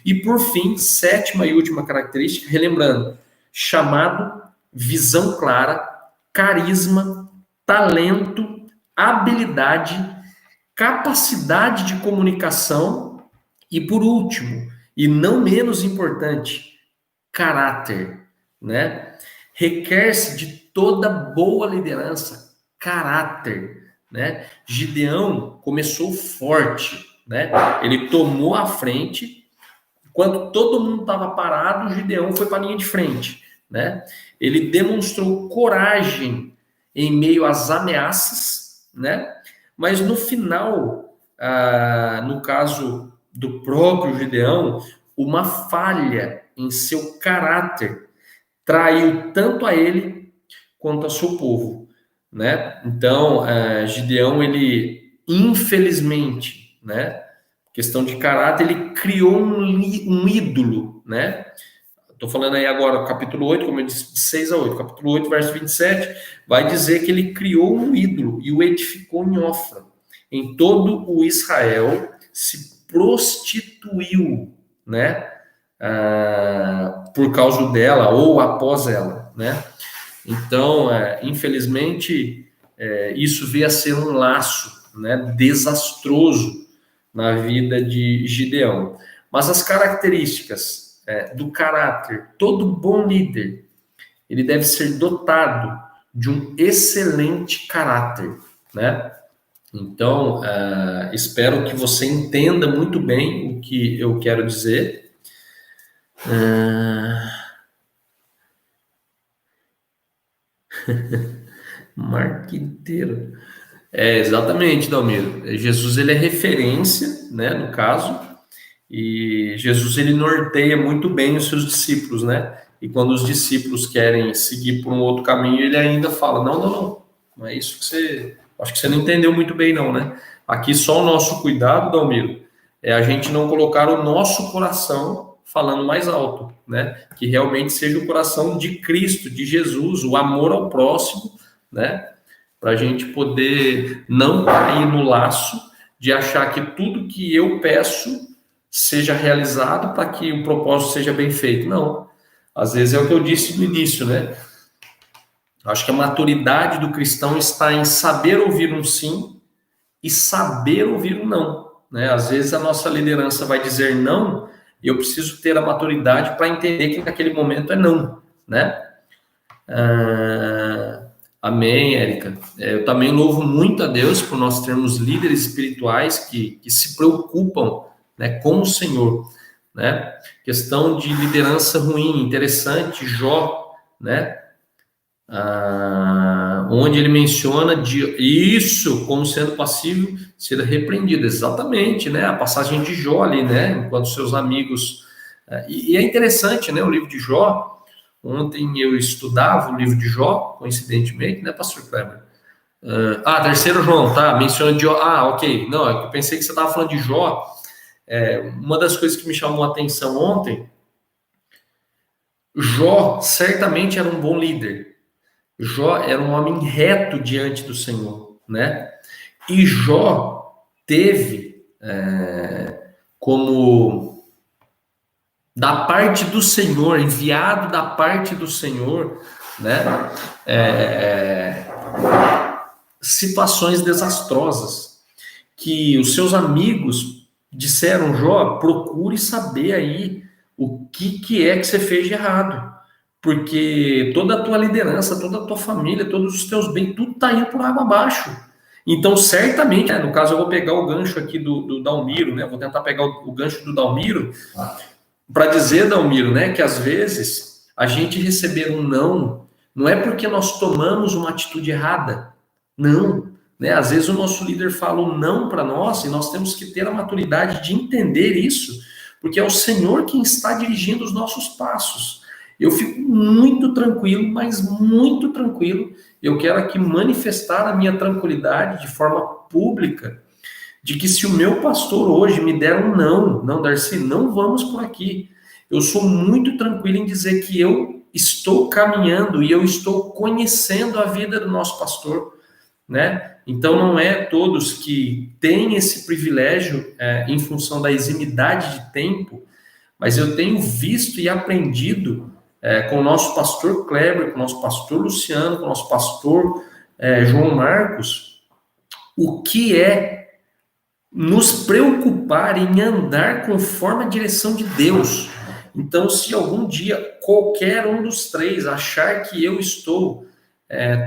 E por fim, 7ª e última característica, relembrando: chamado, visão clara, carisma, talento, habilidade, capacidade de comunicação e, por último, e não menos importante, caráter, né? Requer-se de toda boa liderança, caráter, né? Gideão começou forte, né? Ele tomou a frente, enquanto todo mundo estava parado, Gideão foi para a linha de frente, né? Ele demonstrou coragem em meio às ameaças, né? Mas no final, no caso do próprio Gideão, uma falha em seu caráter traiu tanto a ele quanto a seu povo, né? Então, Gideão, ele, infelizmente, né? Questão de caráter, ele criou um ídolo, né? estou falando aí agora, capítulo 8, como eu disse, de 6 a 8, capítulo 8, verso 27, vai dizer que ele criou um ídolo e o edificou em Ofra. Em todo o Israel se prostituiu, né? Por causa dela ou após ela, né? Então, infelizmente, isso veio a ser um laço, né, desastroso na vida de Gideão. Mas as características do caráter, todo bom líder, ele deve ser dotado de um excelente caráter, né? Então, espero que você entenda muito bem o que eu quero dizer. Marqueteiro. Exatamente, Dalmiro. Jesus, ele é referência, né, no caso, e Jesus, ele norteia muito bem os seus discípulos, né? E quando os discípulos querem seguir por um outro caminho, ele ainda fala, não é isso que você... Acho que você não entendeu muito bem, não, né? Aqui só o nosso cuidado, Dalmiro, é a gente não colocar o nosso coração falando mais alto, né? Que realmente seja o coração de Cristo, de Jesus, o amor ao próximo, né? Para a gente poder não cair no laço de achar que tudo que eu peço seja realizado para que o propósito seja bem feito. Não. Às vezes é o que eu disse no início, né? Acho que a maturidade do cristão está em saber ouvir um sim e saber ouvir um não, né? Às vezes a nossa liderança vai dizer não e eu preciso ter a maturidade para entender que naquele momento é não, né? Amém, Érica. Eu também louvo muito a Deus por nós termos líderes espirituais que se preocupam, né, com o Senhor, né? Questão de liderança ruim, interessante, Jó, né? Onde ele menciona isso como sendo passível ser repreendido, exatamente, né? A passagem de Jó ali, né? Enquanto seus amigos... E é interessante, né? O livro de Jó. Ontem eu estudava o livro de Jó, coincidentemente, né, pastor Kleber? Terceiro João, tá? Menciona de Jó. Ok. Não, eu pensei que você estava falando de Jó. Uma das coisas que me chamou a atenção ontem, Jó certamente era um bom líder. Jó era um homem reto diante do Senhor, né? E Jó teve como da parte do Senhor, enviado da parte do Senhor, né? Situações desastrosas que os seus amigos disseram, Jó, procure saber aí o que é que você fez de errado, porque toda a tua liderança, toda a tua família, todos os teus bens, tudo está indo por água abaixo. Então, certamente, no caso, eu vou pegar o gancho aqui do Dalmiro, né? Vou tentar pegar o gancho do Dalmiro para dizer, Dalmiro, né, que às vezes a gente receber um não é porque nós tomamos uma atitude errada, não, né? Às vezes o nosso líder fala um não para nós e nós temos que ter a maturidade de entender isso, porque é o Senhor quem está dirigindo os nossos passos. Eu fico muito tranquilo, mas muito tranquilo. Eu quero aqui manifestar a minha tranquilidade de forma pública, de que se o meu pastor hoje me der um não, Darcy, não vamos por aqui. Eu sou muito tranquilo em dizer que eu estou caminhando e eu estou conhecendo a vida do nosso pastor, né? Então não é todos que têm esse privilégio em função da eximidade de tempo, mas eu tenho visto e aprendido com o nosso pastor Kleber, com o nosso pastor Luciano, com o nosso pastor João Marcos, o que é nos preocupar em andar conforme a direção de Deus. Então, se algum dia qualquer um dos três achar que eu estou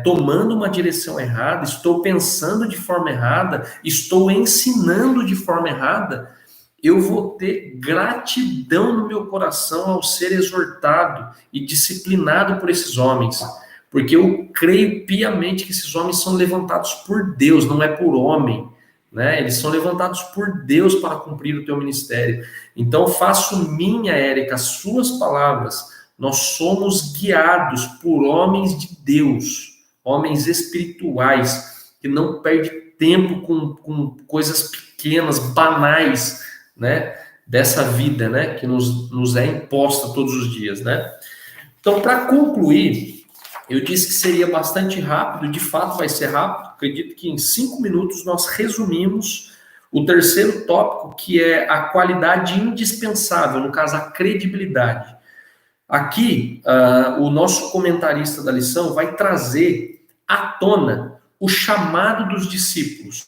tomando uma direção errada, estou pensando de forma errada, estou ensinando de forma errada, eu vou ter gratidão no meu coração ao ser exortado e disciplinado por esses homens, porque eu creio piamente que esses homens são levantados por Deus, não é por homem, né? Eles são levantados por Deus para cumprir o teu ministério. Então, faço minha, Érica, as suas palavras. Nós somos guiados por homens de Deus, homens espirituais, que não perdem tempo com coisas pequenas, banais, né? dessa vida, né, que nos é imposta todos os dias, né? Então, para concluir, eu disse que seria bastante rápido, de fato vai ser rápido, acredito que em 5 minutos nós resumimos o terceiro tópico, que é a qualidade indispensável, no caso, a credibilidade. Aqui, o nosso comentarista da lição vai trazer à tona o chamado dos discípulos,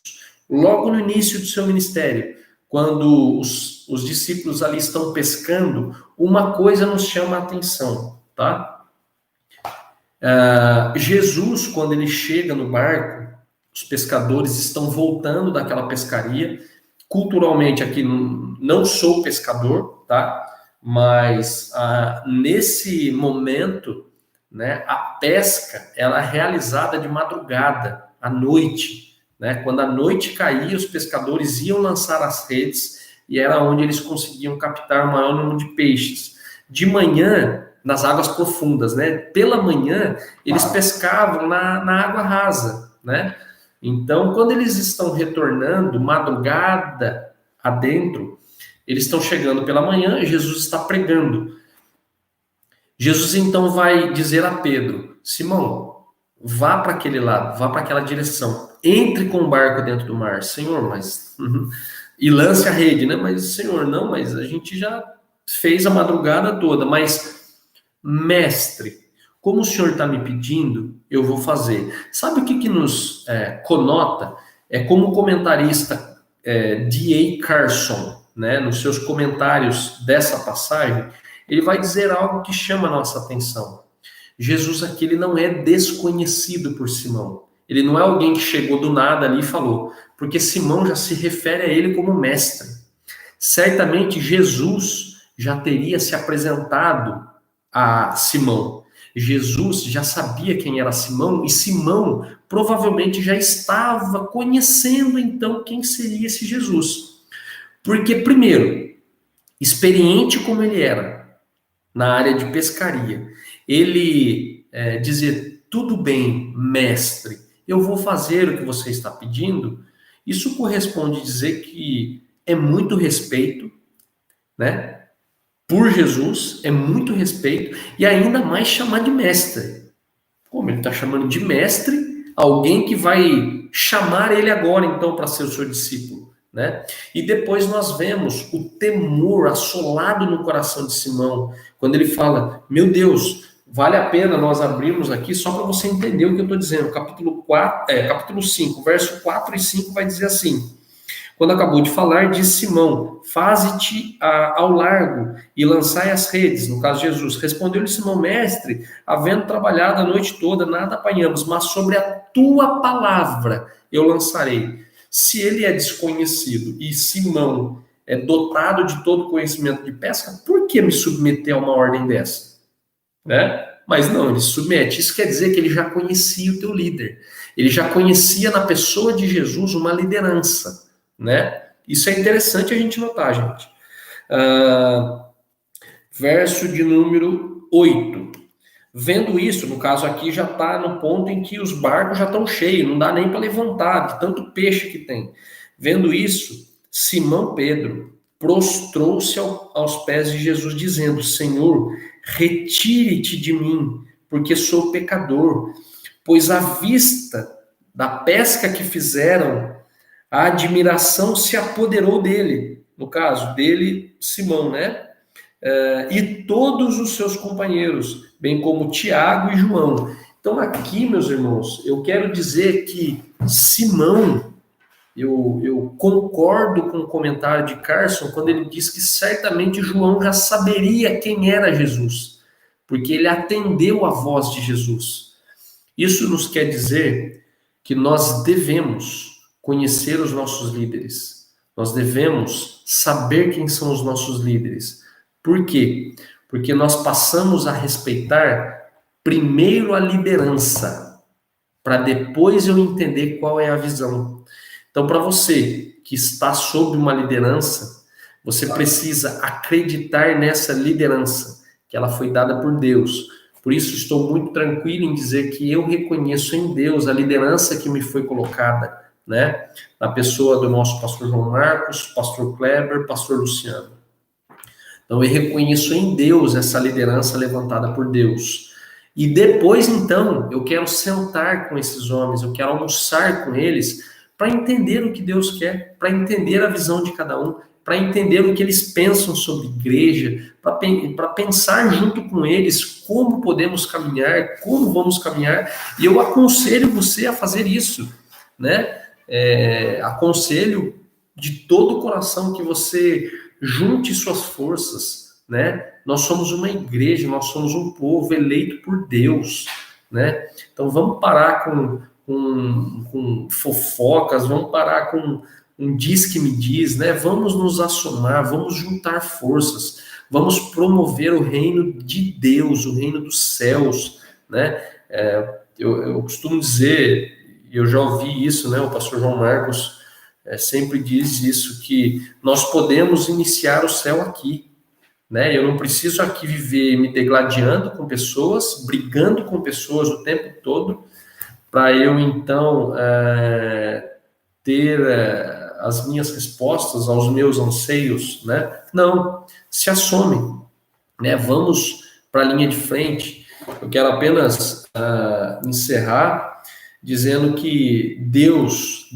logo no início do seu ministério, quando os discípulos ali estão pescando, uma coisa nos chama a atenção, tá? Jesus, quando ele chega no barco, os pescadores estão voltando daquela pescaria. Culturalmente, aqui não sou pescador, tá? Mas nesse momento, né, a pesca ela é realizada de madrugada, à noite, né? Quando a noite caía, os pescadores iam lançar as redes e era onde eles conseguiam captar o maior número de peixes. De manhã, nas águas profundas, né? Pela manhã, eles pescavam na água rasa, né? Então, quando eles estão retornando, madrugada adentro, eles estão chegando pela manhã e Jesus está pregando. Jesus então vai dizer a Pedro: Simão, vá para aquele lado, vá para aquela direção, entre com o barco dentro do mar. Senhor, mas... e lance a rede, né? Mas, Senhor, não, mas a gente já fez a madrugada toda, mas, mestre, como o senhor está me pedindo, eu vou fazer. Sabe o que nos conota? É como o comentarista D.A. Carson, né, nos seus comentários dessa passagem, ele vai dizer algo que chama a nossa atenção. Jesus aqui ele não é desconhecido por Simão. Ele não é alguém que chegou do nada ali e falou, porque Simão já se refere a ele como mestre. Certamente Jesus já teria se apresentado a Simão. Jesus já sabia quem era Simão e Simão provavelmente já estava conhecendo então quem seria esse Jesus. Porque, primeiro, experiente como ele era na área de pescaria, ele dizer, tudo bem, mestre, eu vou fazer o que você está pedindo, isso corresponde a dizer que é muito respeito, né? Por Jesus, é muito respeito, e ainda mais chamar de mestre. Como ele está chamando de mestre, alguém que vai chamar ele agora, então, para ser o seu discípulo, né? E depois nós vemos o temor assolado no coração de Simão, quando ele fala, meu Deus, vale a pena nós abrirmos aqui, só para você entender o que eu estou dizendo, capítulo 5, verso 4 e 5 vai dizer assim, quando acabou de falar, disse Simão, faze-te ao largo e lançai as redes, no caso Jesus. Respondeu-lhe Simão, mestre, havendo trabalhado a noite toda, nada apanhamos, mas sobre a tua palavra eu lançarei. Se ele é desconhecido e Simão é dotado de todo conhecimento de pesca, por que me submeter a uma ordem dessa? Né? Mas não, ele submete. Isso quer dizer que ele já conhecia o teu líder. Ele já conhecia na pessoa de Jesus uma liderança. Né? Isso é interessante a gente notar, gente. Verso de número 8. Vendo isso, no caso aqui já está no ponto em que os barcos já estão cheios, não dá nem para levantar, de tanto peixe que tem. Vendo isso, Simão Pedro prostrou-se aos pés de Jesus, dizendo, Senhor, retire-te de mim, porque sou pecador, pois à vista da pesca que fizeram, a admiração se apoderou dele, no caso dele, Simão, né? E todos os seus companheiros, bem como Tiago e João. Então aqui, meus irmãos, eu quero dizer que Simão, eu concordo com o comentário de Carson, quando ele diz que certamente João já saberia quem era Jesus, porque ele atendeu a voz de Jesus. Isso nos quer dizer que nós devemos conhecer os nossos líderes. Nós devemos saber quem são os nossos líderes. Por quê? Porque nós passamos a respeitar primeiro a liderança, para depois eu entender qual é a visão. Então, para você que está sob uma liderança, você precisa acreditar nessa liderança, que ela foi dada por Deus. Por isso, estou muito tranquilo em dizer que eu reconheço em Deus a liderança que me foi colocada, né? Na pessoa do nosso pastor João Marcos, pastor Kleber, pastor Luciano. Então, eu reconheço em Deus essa liderança levantada por Deus. E depois, então, eu quero sentar com esses homens, eu quero almoçar com eles para entender o que Deus quer, para entender a visão de cada um, para entender o que eles pensam sobre igreja, para pensar junto com eles como podemos caminhar, como vamos caminhar. E eu aconselho você a fazer isso, né? Aconselho de todo o coração que você junte suas forças, né? Nós somos uma igreja, nós somos um povo eleito por Deus, né? Então vamos parar com fofocas, vamos parar com um diz que me diz, né? Vamos nos assomar, vamos juntar forças, vamos promover o reino de Deus, o reino dos céus, né? Eu costumo dizer, eu já ouvi isso, né? O pastor João Marcos sempre diz isso, que nós podemos iniciar o céu aqui, né? Eu não preciso aqui viver me degladiando com pessoas, brigando com pessoas o tempo todo, para eu então ter as minhas respostas aos meus anseios, né? Não, se assumem, né? Vamos para a linha de frente. Eu quero apenas encerrar dizendo que Deus,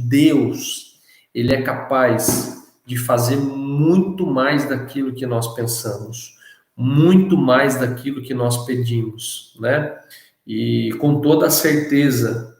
ele é capaz de fazer muito mais daquilo que nós pensamos, muito mais daquilo que nós pedimos, né? E com toda a certeza,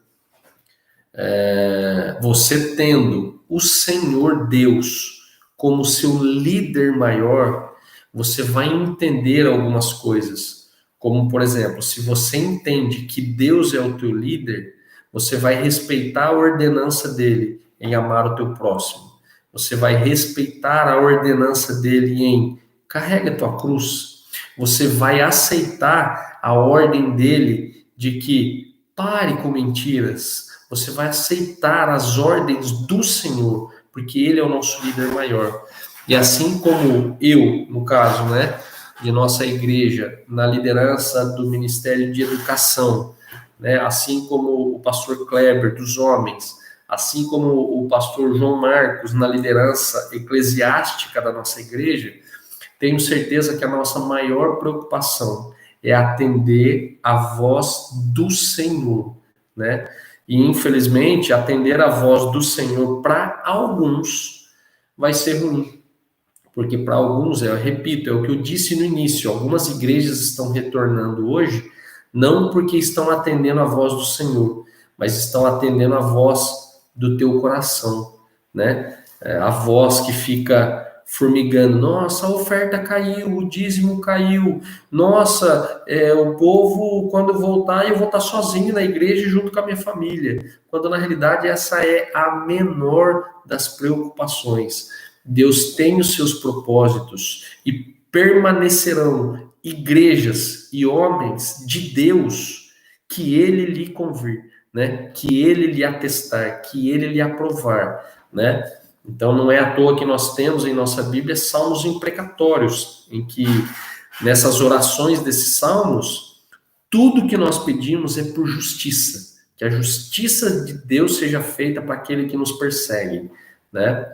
você tendo o Senhor Deus como seu líder maior, você vai entender algumas coisas. Como, por exemplo, se você entende que Deus é o teu líder, você vai respeitar a ordenança dele em amar o teu próximo. Você vai respeitar a ordenança dele em carrega a tua cruz. Você vai aceitar a ordem dele de que pare com mentiras. Você vai aceitar as ordens do Senhor, porque ele é o nosso líder maior. E assim como eu, no caso, né, de nossa igreja, na liderança do Ministério de Educação, né, assim como o pastor Kleber dos homens, assim como o pastor João Marcos na liderança eclesiástica da nossa igreja, tenho certeza que a nossa maior preocupação é atender a voz do Senhor, né? E infelizmente atender a voz do Senhor para alguns vai ser ruim, porque para alguns, eu repito, é o que eu disse no início, algumas igrejas estão retornando hoje, não porque estão atendendo a voz do Senhor, mas estão atendendo a voz do teu coração, né? A voz que fica formigando, nossa, a oferta caiu, o dízimo caiu, nossa, o povo, quando voltar, eu vou estar sozinho na igreja junto com a minha família, quando na realidade essa é a menor das preocupações. Deus tem os seus propósitos e permanecerão igrejas e homens de Deus que ele lhe convir, né? Que ele lhe atestar, que ele lhe aprovar, né? Então não é à toa que nós temos em nossa Bíblia salmos imprecatórios, em que nessas orações desses salmos, tudo que nós pedimos é por justiça, que a justiça de Deus seja feita para aquele que nos persegue, né?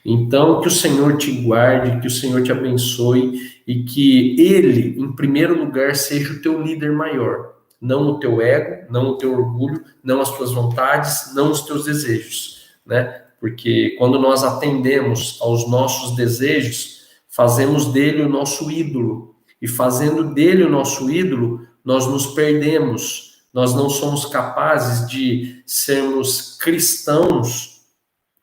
Então, que o Senhor te guarde, que o Senhor te abençoe e que Ele, em primeiro lugar, seja o teu líder maior, não o teu ego, não o teu orgulho, não as tuas vontades, não os teus desejos, né? Porque quando nós atendemos aos nossos desejos, fazemos dele o nosso ídolo, e fazendo dele o nosso ídolo, nós nos perdemos, nós não somos capazes de sermos cristãos,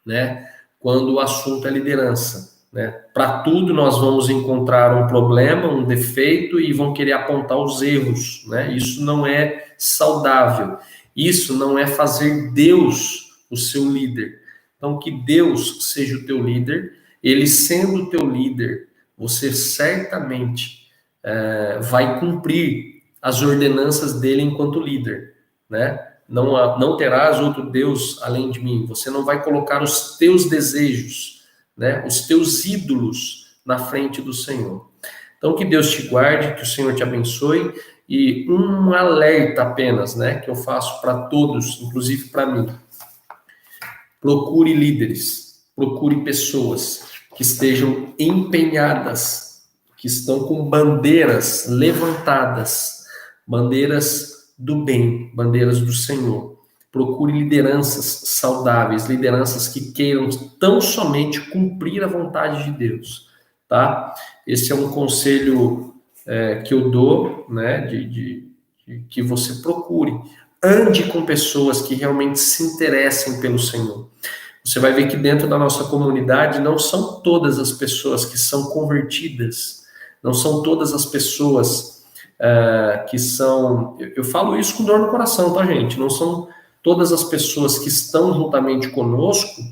né? Quando o assunto é liderança, né? Para tudo nós vamos encontrar um problema, um defeito e vão querer apontar os erros, né? Isso não é saudável. Isso não é fazer Deus o seu líder. Então, que Deus seja o teu líder. Ele sendo o teu líder, você certamente vai cumprir as ordenanças dele enquanto líder, né? Não terás outro Deus além de mim. Você não vai colocar os teus desejos, né? Os teus ídolos na frente do Senhor. Então, que Deus te guarde, que o Senhor te abençoe. E um alerta apenas, né? Que eu faço para todos, inclusive para mim. Procure líderes, procure pessoas que estejam empenhadas que estão com bandeiras levantadas, bandeiras do bem, bandeiras do Senhor. Procure lideranças saudáveis, lideranças que queiram tão somente cumprir a vontade de Deus, tá? Esse é um conselho que eu dou, né, de que você procure. Ande com pessoas que realmente se interessem pelo Senhor. Você vai ver que dentro da nossa comunidade não são todas as pessoas que são convertidas, não são todas as pessoas que são... Eu falo isso com dor no coração, tá, gente? Não são todas as pessoas que estão juntamente conosco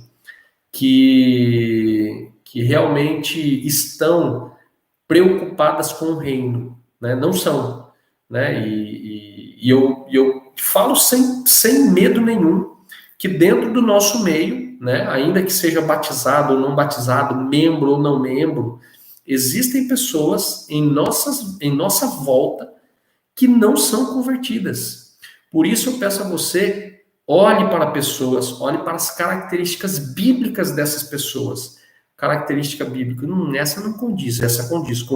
que realmente estão preocupadas com o reino, né? Não são, né? E eu falo sem medo nenhum que dentro do nosso meio, né, ainda que seja batizado ou não batizado, membro ou não membro, existem pessoas em nossa volta que não são convertidas. Por isso eu peço a você, olhe para pessoas, olhe para as características bíblicas dessas pessoas. Característica bíblica, essa não condiz, essa condiz.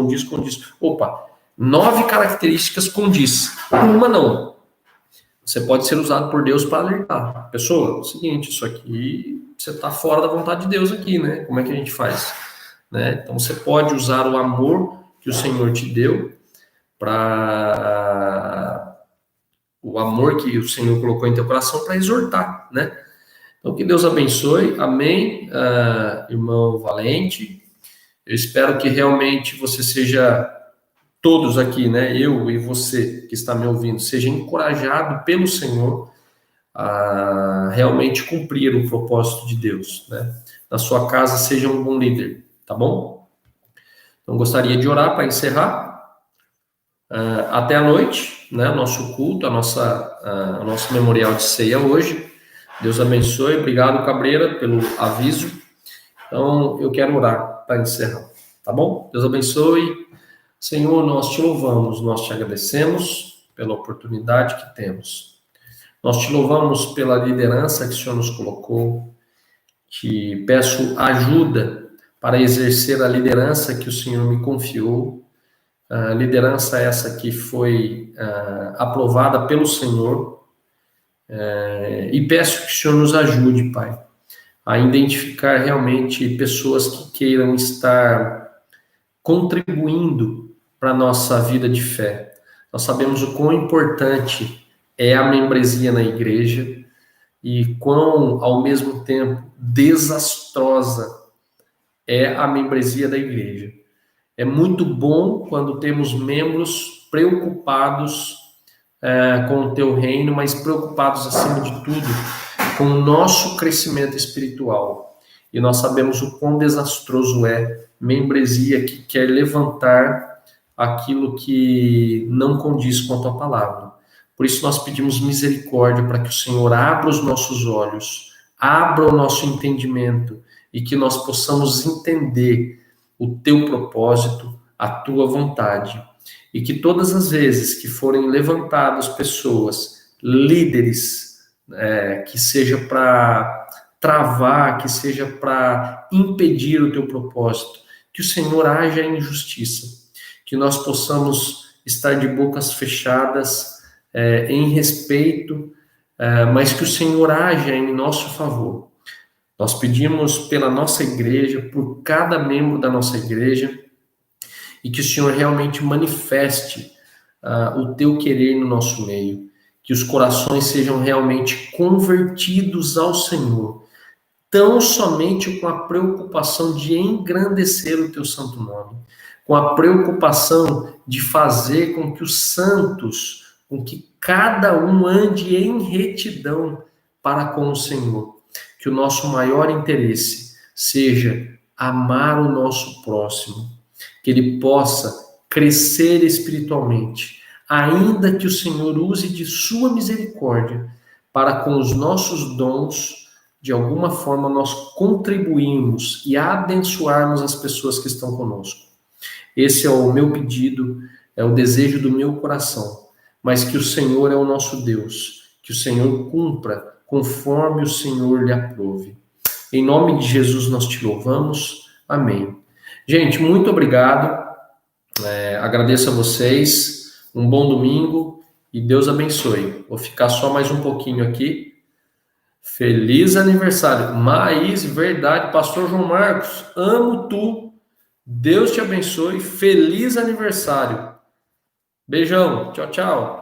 Opa, 9 características condiz, uma não. Você pode ser usado por Deus para alertar. Pessoa, é o seguinte, isso aqui, você está fora da vontade de Deus aqui, né? Como é que a gente faz? Né? Então, você pode usar o amor que o Senhor te deu o amor que o Senhor colocou em teu coração para exortar, né? Então, que Deus abençoe. Amém, irmão Valente. Eu espero que realmente você seja... Todos aqui, né, eu e você que está me ouvindo, seja encorajado pelo Senhor a realmente cumprir o propósito de Deus, né? Na sua casa, seja um bom líder, tá bom? Então, gostaria de orar para encerrar. Até a noite, né, o nosso culto, o nosso memorial de ceia hoje. Deus abençoe. Obrigado, Cabreira, pelo aviso. Então, eu quero orar para encerrar, tá bom? Deus abençoe. Senhor, nós te louvamos, nós te agradecemos pela oportunidade que temos. Nós te louvamos pela liderança que o Senhor nos colocou. Te peço ajuda para exercer a liderança que o Senhor me confiou. A liderança essa que foi aprovada pelo Senhor. E peço que o Senhor nos ajude, Pai, a identificar realmente pessoas que queiram estar contribuindo para a nossa vida de fé. Nós sabemos o quão importante é a membresia na igreja e quão, ao mesmo tempo, desastrosa é a membresia da igreja. É muito bom quando temos membros preocupados com o teu reino, mas preocupados, acima de tudo, com o nosso crescimento espiritual. E nós sabemos o quão desastroso é membresia que quer levantar aquilo que não condiz com a tua palavra. Por isso nós pedimos misericórdia para que o Senhor abra os nossos olhos, abra o nosso entendimento e que nós possamos entender o teu propósito, a tua vontade. E que todas as vezes que forem levantadas pessoas, líderes, que seja para travar, que seja para impedir o teu propósito, que o Senhor haja em justiça, que nós possamos estar de bocas fechadas, em respeito, mas que o Senhor haja em nosso favor. Nós pedimos pela nossa igreja, por cada membro da nossa igreja, e que o Senhor realmente manifeste o teu querer no nosso meio, que os corações sejam realmente convertidos ao Senhor, tão somente com a preocupação de engrandecer o teu santo nome, com a preocupação de fazer com que os santos, com que cada um ande em retidão para com o Senhor. Que o nosso maior interesse seja amar o nosso próximo, que ele possa crescer espiritualmente, ainda que o Senhor use de sua misericórdia para com os nossos dons, de alguma forma nós contribuirmos e abençoarmos as pessoas que estão conosco. Esse é o meu pedido, é o desejo do meu coração, mas que o Senhor é o nosso Deus, que o Senhor cumpra conforme o Senhor lhe aprove. Em nome de Jesus nós te louvamos. Amém. Gente, muito obrigado. Agradeço a vocês, um bom domingo e Deus abençoe. Vou ficar só mais um pouquinho aqui. Feliz aniversário. Maís, verdade. Pastor João Marcos, amo tu. Deus te abençoe. Feliz aniversário. Beijão. Tchau, tchau.